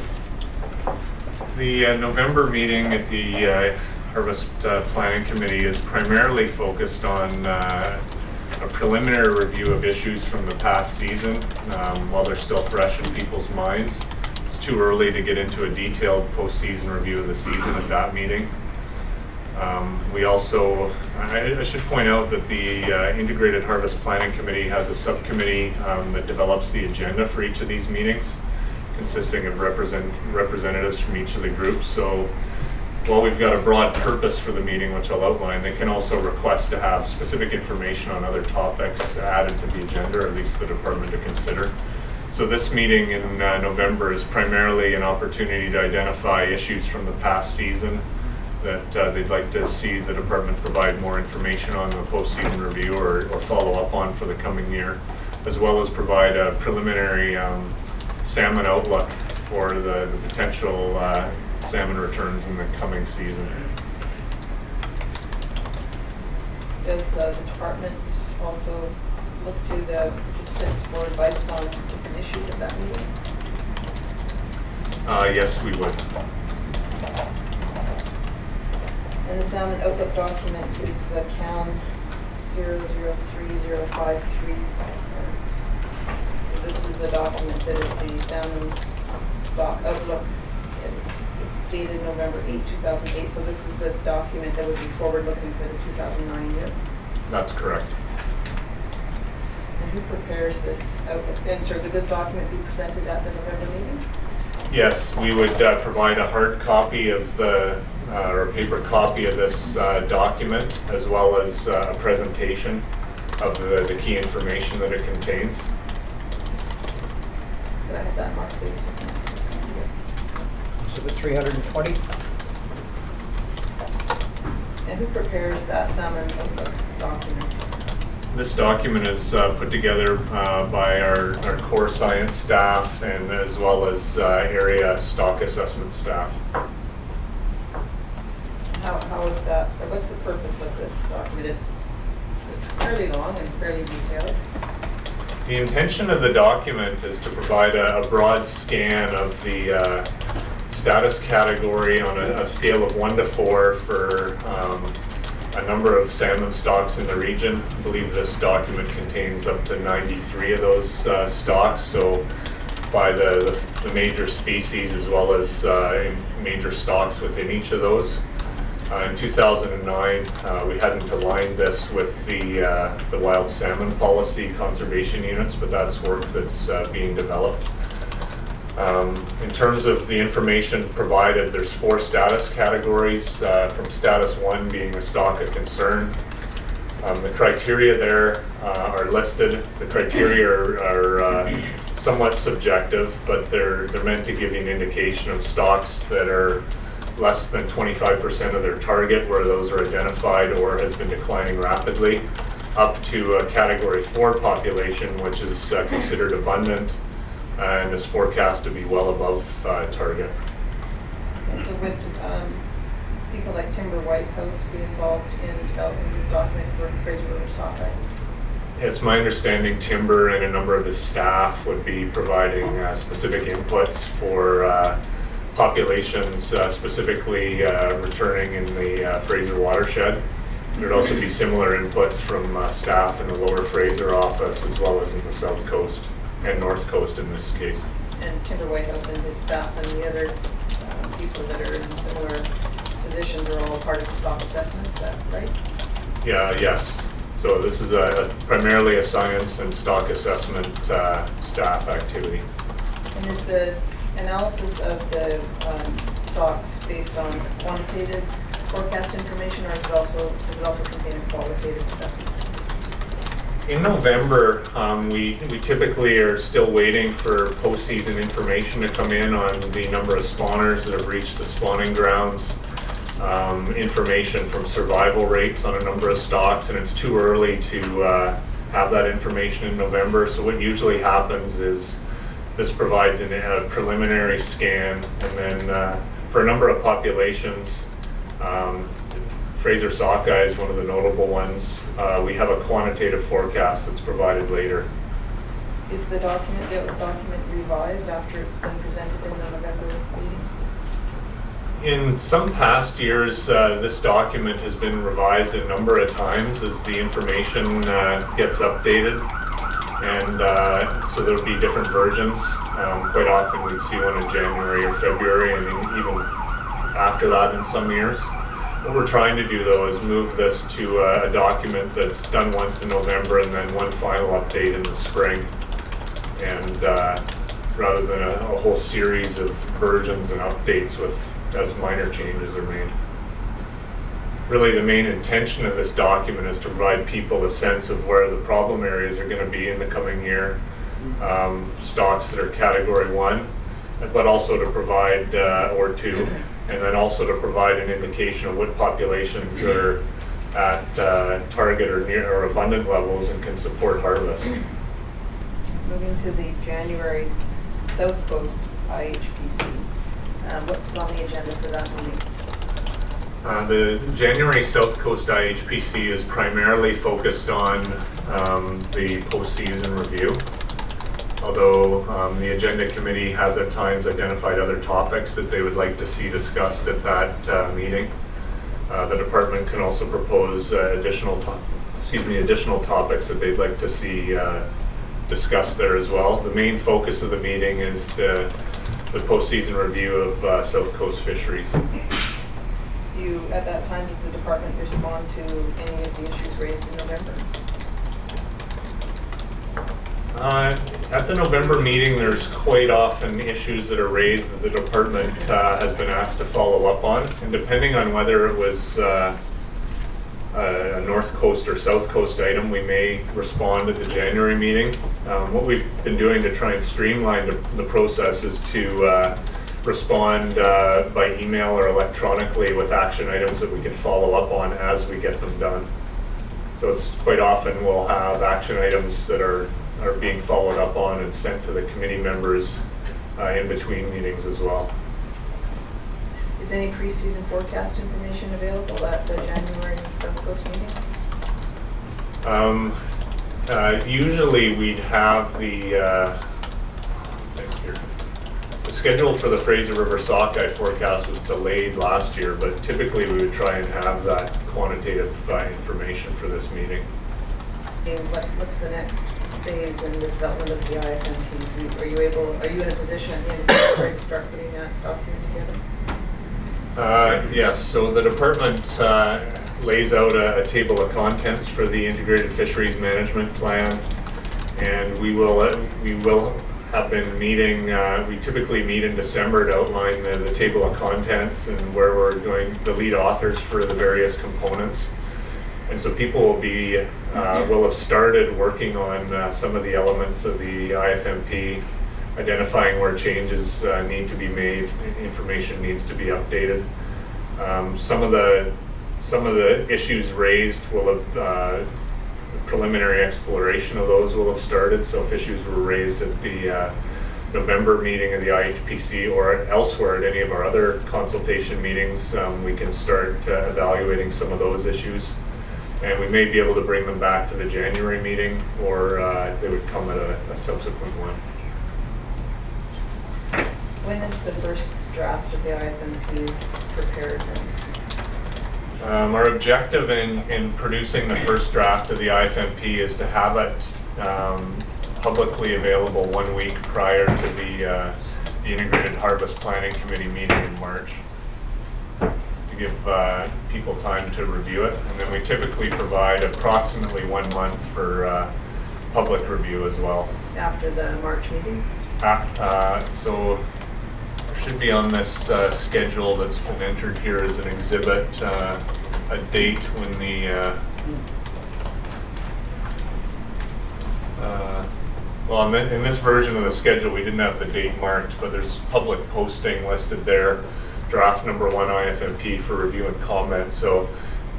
The November meeting at the Harvest Planning Committee is primarily focused on a preliminary review of issues from the past season while they're still fresh in people's minds. It's too early to get into a detailed post-season review of the season at that meeting. We also, I should point out that the Integrated Harvest Planning Committee has a subcommittee that develops the agenda for each of these meetings, consisting of representatives from each of the groups. So while we've got a broad purpose for the meeting, which I'll outline, they can also request to have specific information on other topics added to the agenda, or at least the department to consider. So this meeting in November is primarily an opportunity to identify issues from the past season that they'd like to see the department provide more information on the post-season review or follow up on for the coming year, as well as provide a preliminary salmon outlook for the potential salmon returns in the coming season. Does the department also look to the participants for advice on different issues at that meeting? Yes, we would. And the salmon outlook document is CAN 003053. This is a document that is the salmon stock outlook. It's dated November 8, 2008, so this is the document that would be forward-looking for the 2009 year. That's correct. And who prepares this outlook? And so would this document be presented at the November meeting? Yes, we would provide a hard copy of the, or a paper copy of this document, as well as a presentation of the key information that it contains. Could I have that marked, please? So the 320? And who prepares that salmon outlook document? This document is put together by our core science staff and as well as area stock assessment staff. How is that, or what's the purpose of this document? It's fairly long and fairly detailed. The intention of the document is to provide a broad scan of the status category on a scale of 1 to 4 for a number of salmon stocks in the region. I believe this document contains up to 93 of those stocks, so by the major species as well as major stocks within each of those. In 2009, we hadn't aligned this with the wild salmon policy conservation units, but that's work that's being developed. In terms of the information provided, there's 4 status categories, from status 1 being the stock of concern. The criteria there are listed. The criteria are somewhat subjective, but they're meant to give you an indication of stocks that are less than 25% of their target, where those are identified or has been declining rapidly, up to a category 4 population, which is considered abundant and is forecast to be well above target. And so would people like Timber Whitehouse be involved in developing this document for Fraser River sockeye? It's my understanding Timber and a number of his staff would be providing specific inputs for populations specifically returning in the Fraser watershed. There'd also be similar inputs from staff in the Lower Fraser office as well as in the South Coast and North Coast in this case. And Timber Whitehouse and his staff and the other people that are in similar positions are all part of the stock assessment, is that right? Yeah, yes. So this is primarily a science and stock assessment staff activity. And is the analysis of the stocks based on quantitative forecast information, or does it also contain a qualitative assessment? In November, we typically are still waiting for postseason information to come in on the number of spawners that have reached the spawning grounds, information from survival rates on a number of stocks, and it's too early to have that information in November. So what usually happens is this provides a preliminary scan, and then for a number of populations, Fraser Sockeye is one of the notable ones. We have a quantitative forecast that's provided later. Is the document revised after it's been presented in the November meeting? In some past years, this document has been revised a number of times as the information gets updated. And so there'll be different versions. Quite often we'd see one in January or February, and even after that in some years. What we're trying to do though is move this to a document that's done once in November and then one final update in the spring. And rather than a whole series of versions and updates as minor changes are made. Really the main intention of this document is to provide people a sense of where the problem areas are going to be in the coming year, stocks that are category 1, but also to provide, or 2, and then also to provide an indication of what populations are at target or near or abundant levels and can support harvest. Moving to the January South Coast IHPC. What's on the agenda for that meeting? The January South Coast IHPC is primarily focused on the postseason review, although the agenda committee has at times identified other topics that they would like to see discussed at that meeting. The department can also propose additional topics that they'd like to see discussed there as well. The main focus of the meeting is the postseason review of South Coast fisheries. At that time, does the department respond to any of the issues raised in November? At the November meeting, there's quite often issues that are raised that the department has been asked to follow up on, and depending on whether it was a North Coast or South Coast item, we may respond at the January meeting. What we've been doing to try and streamline the process is to respond by email or electronically with action items that we can follow up on as we get them done. So it's quite often we'll have action items that are being followed up on and sent to the committee members in between meetings as well. Is any preseason forecast information available at the January South Coast meeting? Usually we'd have the schedule for the Fraser River Sockeye forecast was delayed last year, but typically we would try and have that quantitative information for this meeting. And what's the next phase in the development of the IFMP? Are you in a position at the end of February to start putting that document together? Yes, so the department lays out a table of contents for the Integrated Fisheries Management Plan, and we will have been meeting, we typically meet in December to outline the table of contents and where we're going, the lead authors for the various components. And so people will have started working on some of the elements of the IFMP, identifying where changes need to be made, information needs to be updated. Some of the issues raised will have preliminary exploration of those will have started. So if issues were raised at the November meeting of the IHPC or elsewhere at any of our other consultation meetings, we can start evaluating some of those issues. And we may be able to bring them back to the January meeting, or they would come at a subsequent one. When is the first draft of the IFMP prepared? Our objective in producing the first draft of the IFMP is to have it publicly available 1 week prior to the Integrated Harvest Planning Committee meeting in March, to give people time to review it. And then we typically provide approximately 1 month for public review as well. After the March meeting? So there should be on this schedule that's been entered here as an exhibit a date when the well, in this version of the schedule we didn't have the date marked, but there's public posting listed there, draft number 1 IFMP for review and comment. So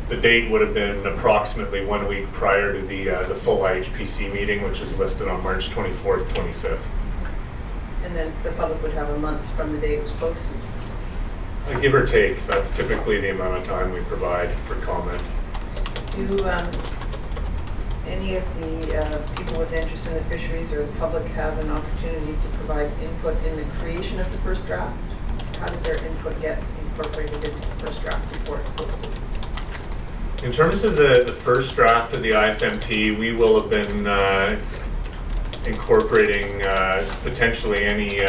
the date would have been approximately 1 week prior to the full IHPC meeting, which is listed on March 24th, 25th. And then the public would have a month from the day it was posted? Give or take, that's typically the amount of time we provide for comment. Do any of the people with interest in the fisheries or the public have an opportunity to provide input in the creation of the first draft? How does their input get incorporated into the first draft before it's posted? In terms of the first draft of the IFMP, we will have been incorporating potentially any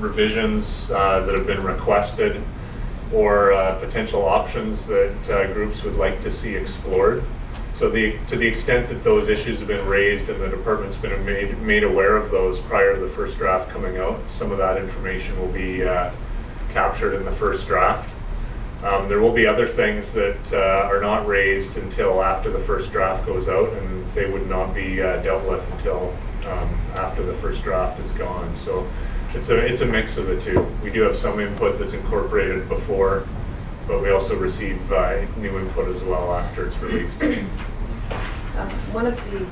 revisions that have been requested or potential options that groups would like to see explored. So to the extent that those issues have been raised and the department's been made aware of those prior to the first draft coming out, some of that information will be captured in the first draft. There will be other things that are not raised until after the first draft goes out, and they would not be dealt with until after the first draft is gone. So it's a mix of the two. We do have some input that's incorporated before, but we also receive new input as well after it's released. One of the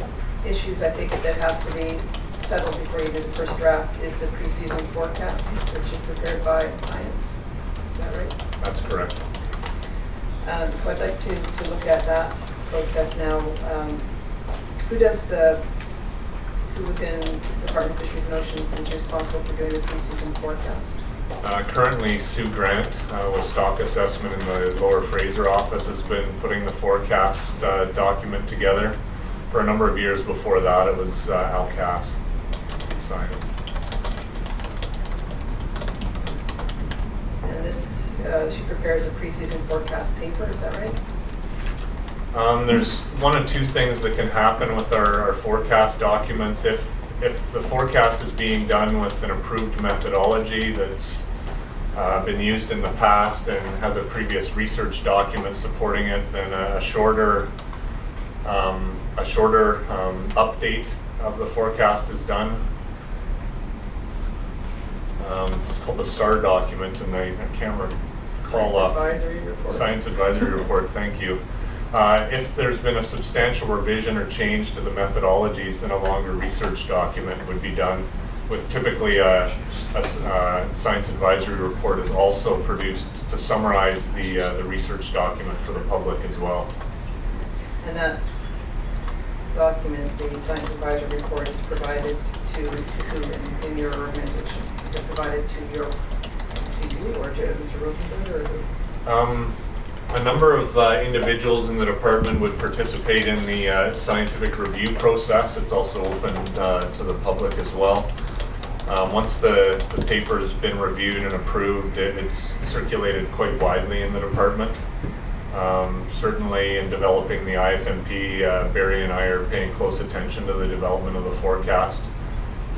issues I think that has to be settled before you do the first draft is the pre-season forecast, which is prepared by science. Is that right? That's correct. So I'd like to look at that process now. Who within the Department of Fisheries and Oceans is responsible for doing the pre-season forecast? Currently, Sue Grant with Stock Assessment in the Lower Fraser office has been putting the forecast document together. For a number of years before that, it was Al Cass Science. And this, she prepares a pre-season forecast paper, is that right? There's one of two things that can happen with our forecast documents. If the forecast is being done with an approved methodology that's been used in the past and has a previous research document supporting it, then a shorter update of the forecast is done. It's called the SAR document, and I can't recall off. Science Advisory Report. Science Advisory Report, thank you. If there's been a substantial revision or change to the methodologies, then a longer research document would be done with typically a Science Advisory Report is also produced to summarize the research document for the public as well. And that document, the Science Advisory Report, is provided to who in your organization? Is it provided to you or to Mr. Rosenberg, or is it? A number of individuals in the department would participate in the scientific review process. It's also open to the public as well. Once the paper's been reviewed and approved, it's circulated quite widely in the department. Certainly in developing the IFMP, Barry and I are paying close attention to the development of the forecast.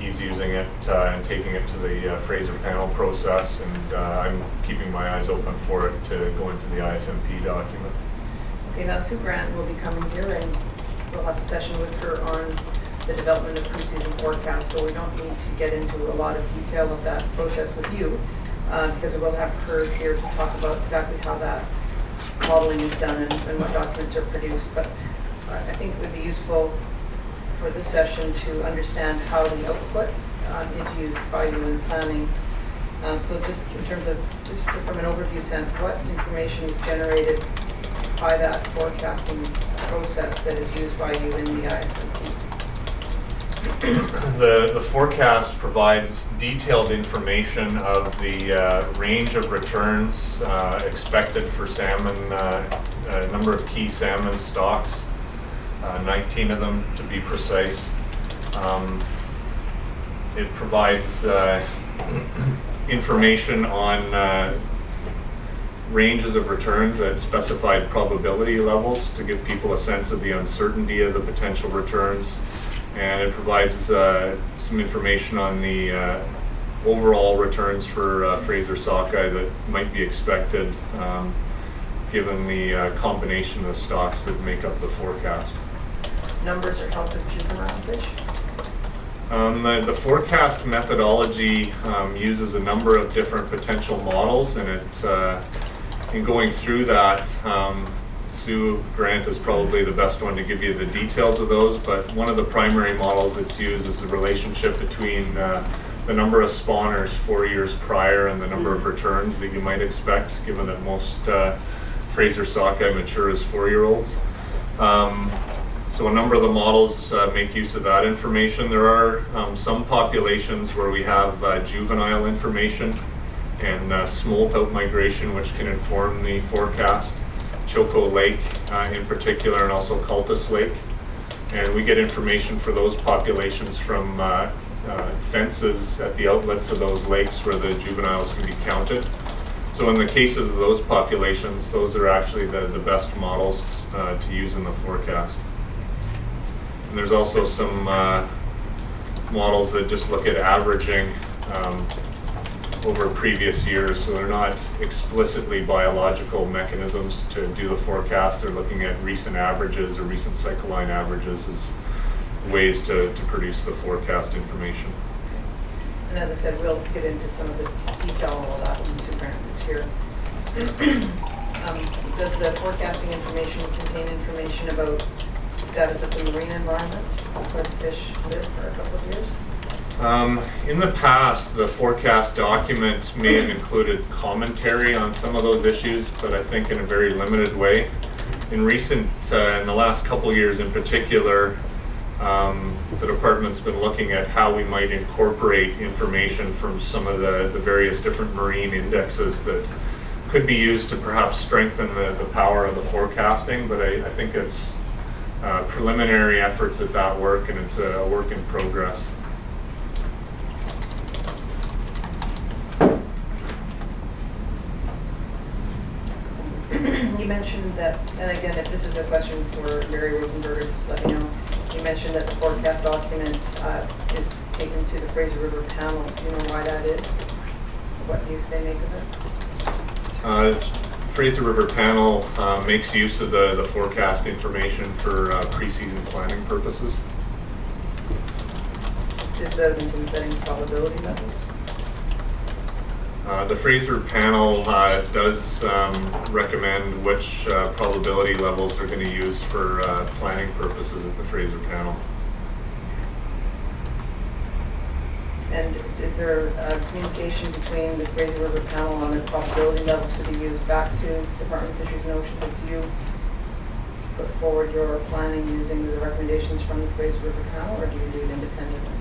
He's using it and taking it to the Fraser panel process, and I'm keeping my eyes open for it to go into the IFMP document. Okay, now Sue Grant will be coming here, and we'll have a session with her on the development of pre-season forecast, so we don't need to get into a lot of detail of that process with you, because we'll have her here to talk about exactly how that modeling is done and what documents are produced. But I think it would be useful for this session to understand how the output is used by you in planning. So just in terms of, just from an overview sense, what information is generated by that forecasting process that is used by you in the IFMP? The forecast provides detailed information of the range of returns expected for salmon, a number of key salmon stocks, 19 of them to be precise. It provides information on ranges of returns at specified probability levels to give people a sense of the uncertainty of the potential returns. And it provides some information on the overall returns for Fraser sockeye that might be expected given the combination of the stocks that make up the forecast. Numbers are held with juvenile fish? The forecast methodology uses a number of different potential models, and in going through that, Sue Grant is probably the best one to give you the details of those, but one of the primary models that's used is the relationship between the number of spawners 4 years prior and the number of returns that you might expect, given that most Fraser sockeye mature as 4-year-olds. So a number of the models make use of that information. There are some populations where we have juvenile information and smolt out migration, which can inform the forecast. Choco Lake in particular, and also Cultus Lake. And we get information for those populations from fences at the outlets of those lakes where the juveniles can be counted. So in the cases of those populations, those are actually the best models to use in the forecast. And there's also some models that just look at averaging over previous years, so they're not explicitly biological mechanisms to do the forecast. They're looking at recent averages or recent cycle line averages as ways to produce the forecast information. And as I said, we'll get into some of the detail of all that when Sue Grant is here. Does the forecasting information contain information about the status of the marine environment where the fish live for a couple of years? In the past, the forecast document may have included commentary on some of those issues, but I think in a very limited way. In the last couple of years in particular, the department's been looking at how we might incorporate information from some of the various different marine indexes that could be used to perhaps strengthen the power of the forecasting, but I think it's preliminary efforts at that work, and it's a work in progress. You mentioned that, and again, if this is a question for Mary Rosenberger, just let me know. You mentioned that the forecast document is taken to the Fraser River panel. Do you know why that is? What use they make of it? Fraser River panel makes use of the forecast information for pre-season planning purposes. Is that in setting probability levels? The Fraser panel does recommend which probability levels they're going to use for planning purposes at the Fraser panel. And is there communication between the Fraser River panel on the probability levels to be used back to Department of Fisheries and Oceans? Or do you put forward your planning using the recommendations from the Fraser River panel, or do you do it independently?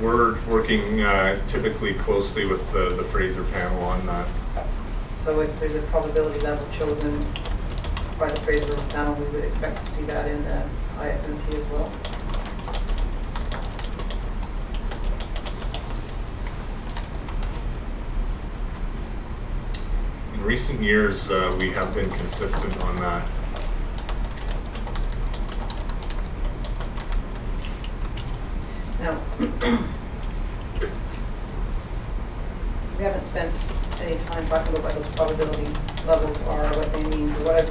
We're working typically closely with the Fraser panel on that. So if there's a probability level chosen by the Fraser River panel, we would expect to see that in the IFMP as well? In recent years, we have been consistent on that. Now, we haven't spent any time talking about what those probability levels are, what they mean. So what I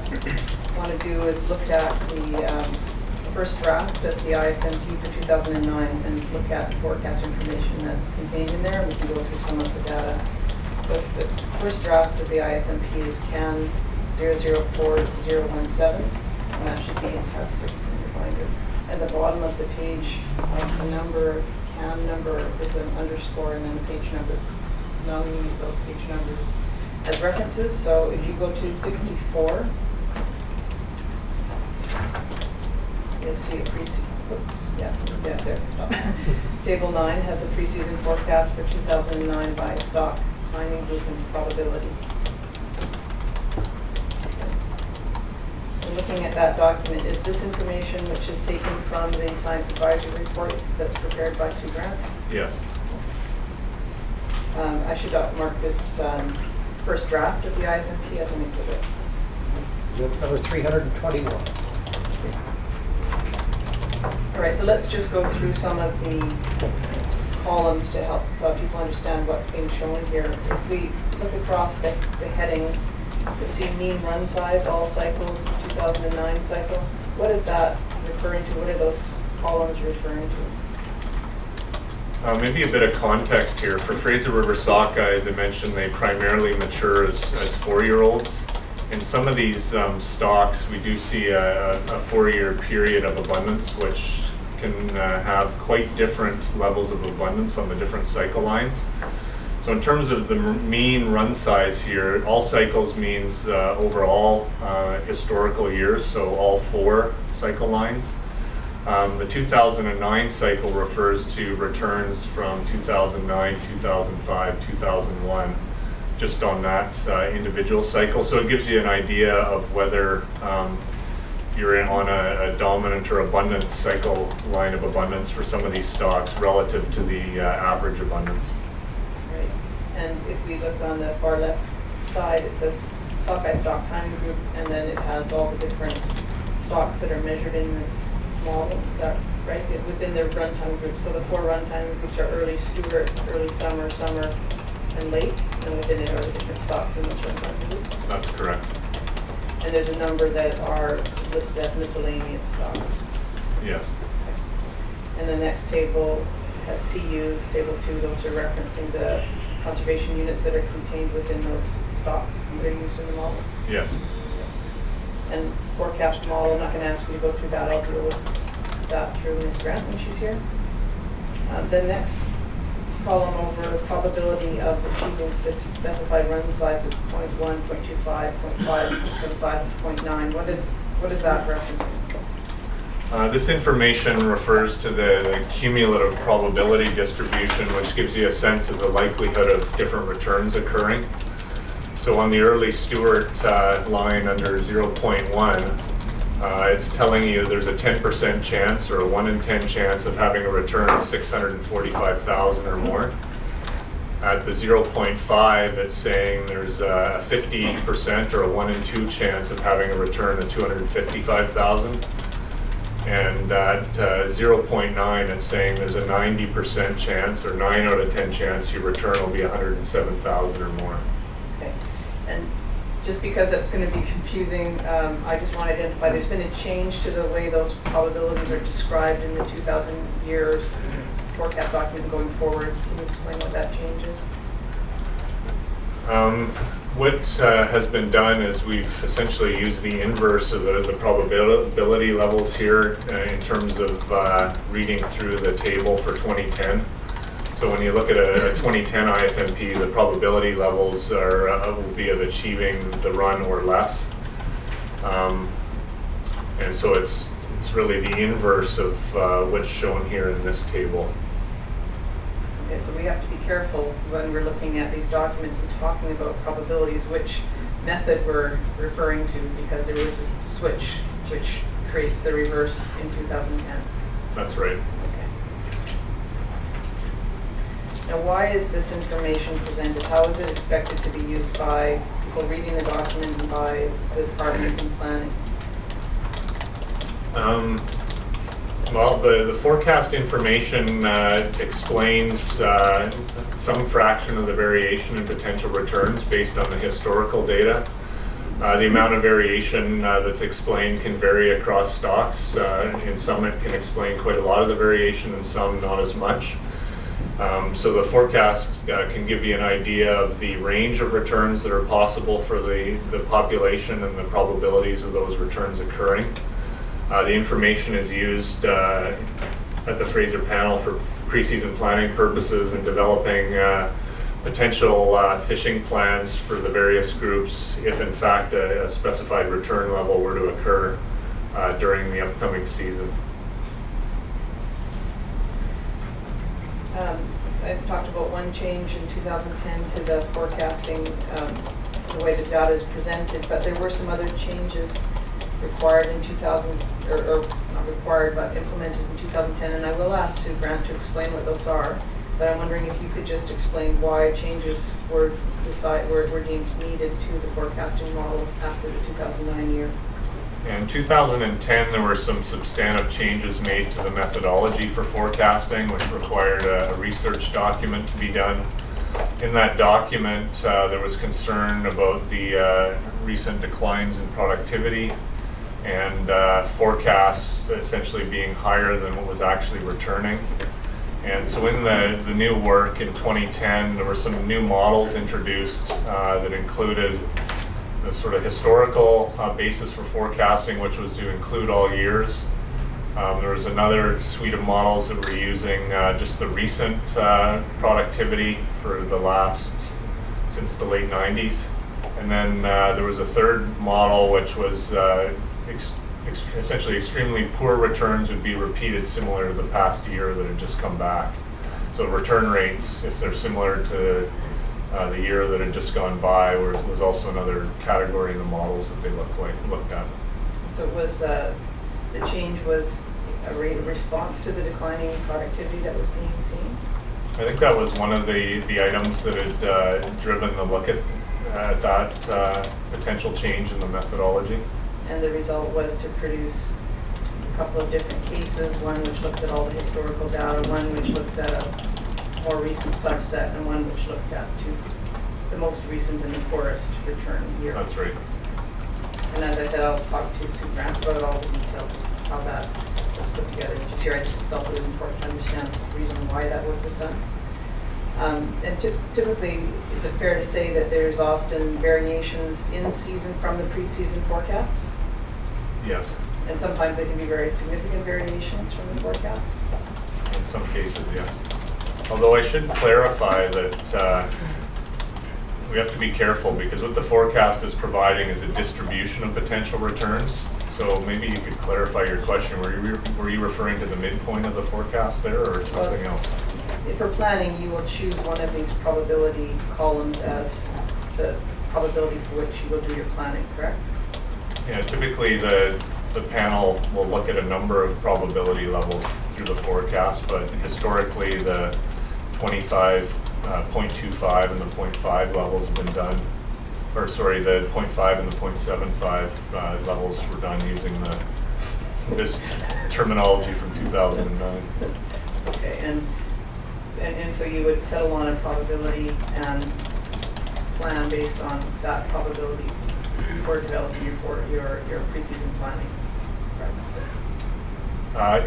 want to do is look at the first draft of the IFMP for 2009 and look at the forecast information that's contained in there, and we can go through some of the data. So the first draft of the IFMP is CAN 004017, and that should be in tab 6 in your binder. At the bottom of the page, the number, CAN number with an underscore and then the page number. Now we use those page numbers as references. So if you go to 64, you'll see a pre-season. Oops, yeah, there. Table 9 has a preseason forecast for 2009 by stock, timing, group, and probability. So looking at that document, is this information which is taken from the Science Advisory Report that's prepared by Sue Grant? Yes. I should mark this first draft of the IFMP as an exhibit. Exhibit number 321. All right, so let's just go through some of the columns to help people understand what's being shown here. If we look across the headings, you'll see mean run size, all cycles, 2009 cycle. What is that referring to? What are those columns referring to? Maybe a bit of context here. For Fraser River sockeye, as I mentioned, they primarily mature as 4-year-olds. In some of these stocks, we do see a 4-year period of abundance, which can have quite different levels of abundance on the different cycle lines. So in terms of the mean run size here, all cycles means overall historical years, so all 4 cycle lines. The 2009 cycle refers to returns from 2009, 2005, 2001, just on that individual cycle. So it gives you an idea of whether you're on a dominant or abundant cycle line of abundance for some of these stocks relative to the average abundance. Right. And if we look on the far left side, it says stock by stock timing group, and then it has all the different stocks that are measured in this model. Is that right? Within the runtime groups. So the 4 runtime groups are early Stewart, early summer, summer, and late. And within it are the different stocks in those runtime groups. That's correct. And there's a number that are listed as miscellaneous stocks. Yes. And the next table has CUs, table 2. Those are referencing the conservation units that are contained within those stocks that are used in the model. Yes. And forecast model, I'm not going to ask you to go through that. I'll deal with that through Ms. Grant when she's here. The next column over probability of achieving specified run sizes, 0.1, 0.25, 0.5, 0.75, 0.9. What is that referencing? This information refers to the cumulative probability distribution, which gives you a sense of the likelihood of different returns occurring. So on the early Stewart line under 0.1, it's telling you there's a 10% chance or a 1 in 10 chance of having a return of 645,000 or more. At the 0.5, it's saying there's a 50% or a 1 in 2 chance of having a return of 255,000. And at 0.9, it's saying there's a 90% chance or 9 out of 10 chance your return will be 107,000 or more. Okay. And just because that's going to be confusing, I just want to identify there's been a change to the way those probabilities are described in the 2000 years forecast document going forward. Can you explain what that change is? What has been done is we've essentially used the inverse of the probability levels here in terms of reading through the table for 2010. So when you look at a 2010 IFMP, the probability levels will be of achieving the run or less. And so it's really the inverse of what's shown here in this table. Okay, so we have to be careful when we're looking at these documents and talking about probabilities, which method we're referring to, because there is a switch which creates the reverse in 2010. That's right. Now, why is this information presented? How is it expected to be used by people reading the document and by the department in planning? Well, the forecast information explains some fraction of the variation in potential returns based on the historical data. The amount of variation that's explained can vary across stocks. In some it can explain quite a lot of the variation, in some not as much. So the forecast can give you an idea of the range of returns that are possible for the population and the probabilities of those returns occurring. The information is used at the Fraser panel for pre-season planning purposes and developing potential fishing plans for the various groups if in fact a specified return level were to occur during the upcoming season. I've talked about one change in 2010 to the forecasting, the way the data is presented, but there were some other changes required in 2000, or not required, but implemented in 2010, and I will ask Sue Grant to explain what those are, but I'm wondering if you could just explain why changes were deemed needed to the forecasting model after the 2009 year. In 2010, there were some substantive changes made to the methodology for forecasting, which required a research document to be done. In that document, there was concern about the recent declines in productivity and forecasts essentially being higher than what was actually returning. And so in the new work in 2010, there were some new models introduced that included the sort of historical basis for forecasting, which was to include all years. There was another suite of models that were using just the recent productivity for the last, since the late 90s. And then there was a third model which was essentially extremely poor returns would be repeated similar to the past year that had just come back. So return rates, if they're similar to the year that had just gone by, was also another category in the models that they looked at. So it was, the change was a response to the declining productivity that was being seen? I think that was one of the items that had driven the look at that potential change in the methodology. And the result was to produce a couple of different cases, one which looks at all the historical data, one which looks at a more recent subset, and one which looked at the most recent and the poorest return year. That's right. And as I said, I'll talk to Sue Grant about all the details of how that was put together. Just here, I just felt it was important to understand the reason why that work was done. And typically, is it fair to say that there's often variations in season from the pre-season forecasts? Yes. And sometimes they can be very significant variations from the forecasts? In some cases, yes. Although I should clarify that we have to be careful, because what the forecast is providing is a distribution of potential returns. So maybe you could clarify your question. Were you referring to the midpoint of the forecast there, or something else? For planning, you will choose one of these probability columns as the probability for which you will do your planning, correct? Yeah, typically the panel will look at a number of probability levels through the forecast, but historically the 25, 0.25 and the 0.5 levels have been done, or sorry, the 0.5 and the 0.75 levels were done using this terminology from 2009. Okay, and so you would settle on a probability and plan based on that probability for developing your pre-season planning.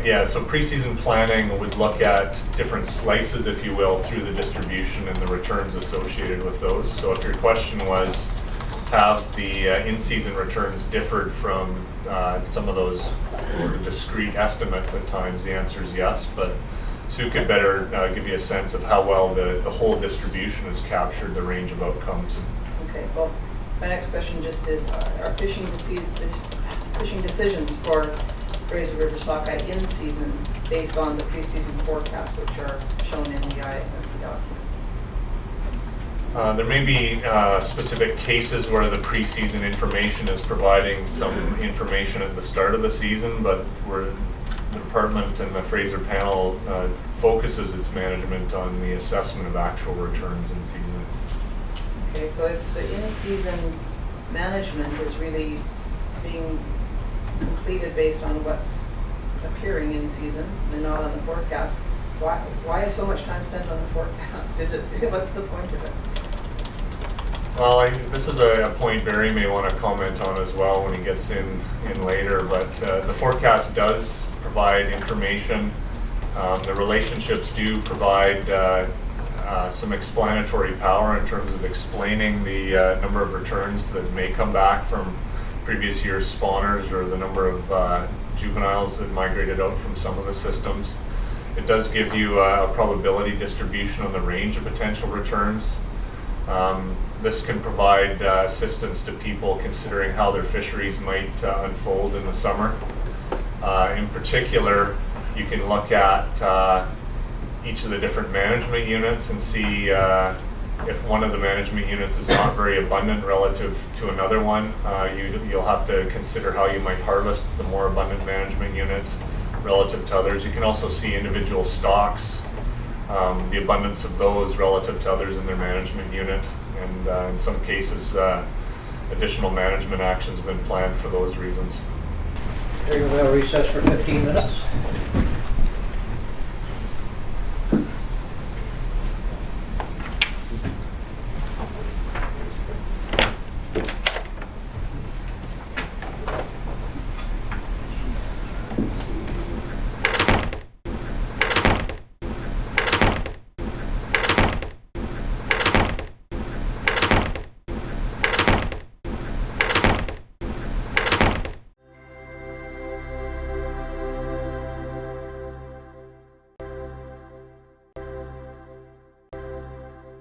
Yeah, so pre-season planning would look at different slices, if you will, through the distribution and the returns associated with those. So if your question was, have the in-season returns differed from some of those discrete estimates at times, the answer is yes, but Sue could better give you a sense of how well the whole distribution has captured the range of outcomes. Okay, well, my next question just is, are fishing decisions for Fraser River sockeye in season based on the pre-season forecasts, which are shown in the IFMP document? There may be specific cases where the pre-season information is providing some information at the start of the season, but where the department and the Fraser panel focuses its management on the assessment of actual returns in season. Okay, so if the in-season management is really being completed based on what's appearing in season and not on the forecast, why is so much time spent on the forecast? What's the point of it? Well, this is a point Barry may want to comment on as well when he gets in later, but the forecast does provide information. The relationships do provide some explanatory power in terms of explaining the number of returns that may come back from previous year's spawners, or the number of juveniles that migrated out from some of the systems. It does give you a probability distribution on the range of potential returns. This can provide assistance to people considering how their fisheries might unfold in the summer. In particular, you can look at each of the different management units and see if one of the management units is not very abundant relative to another one. You'll have to consider how you might harvest the more abundant management unit relative to others. You can also see individual stocks, the abundance of those relative to others in their management unit. And in some cases, additional management actions have been planned for those reasons. We'll recess for 15 minutes.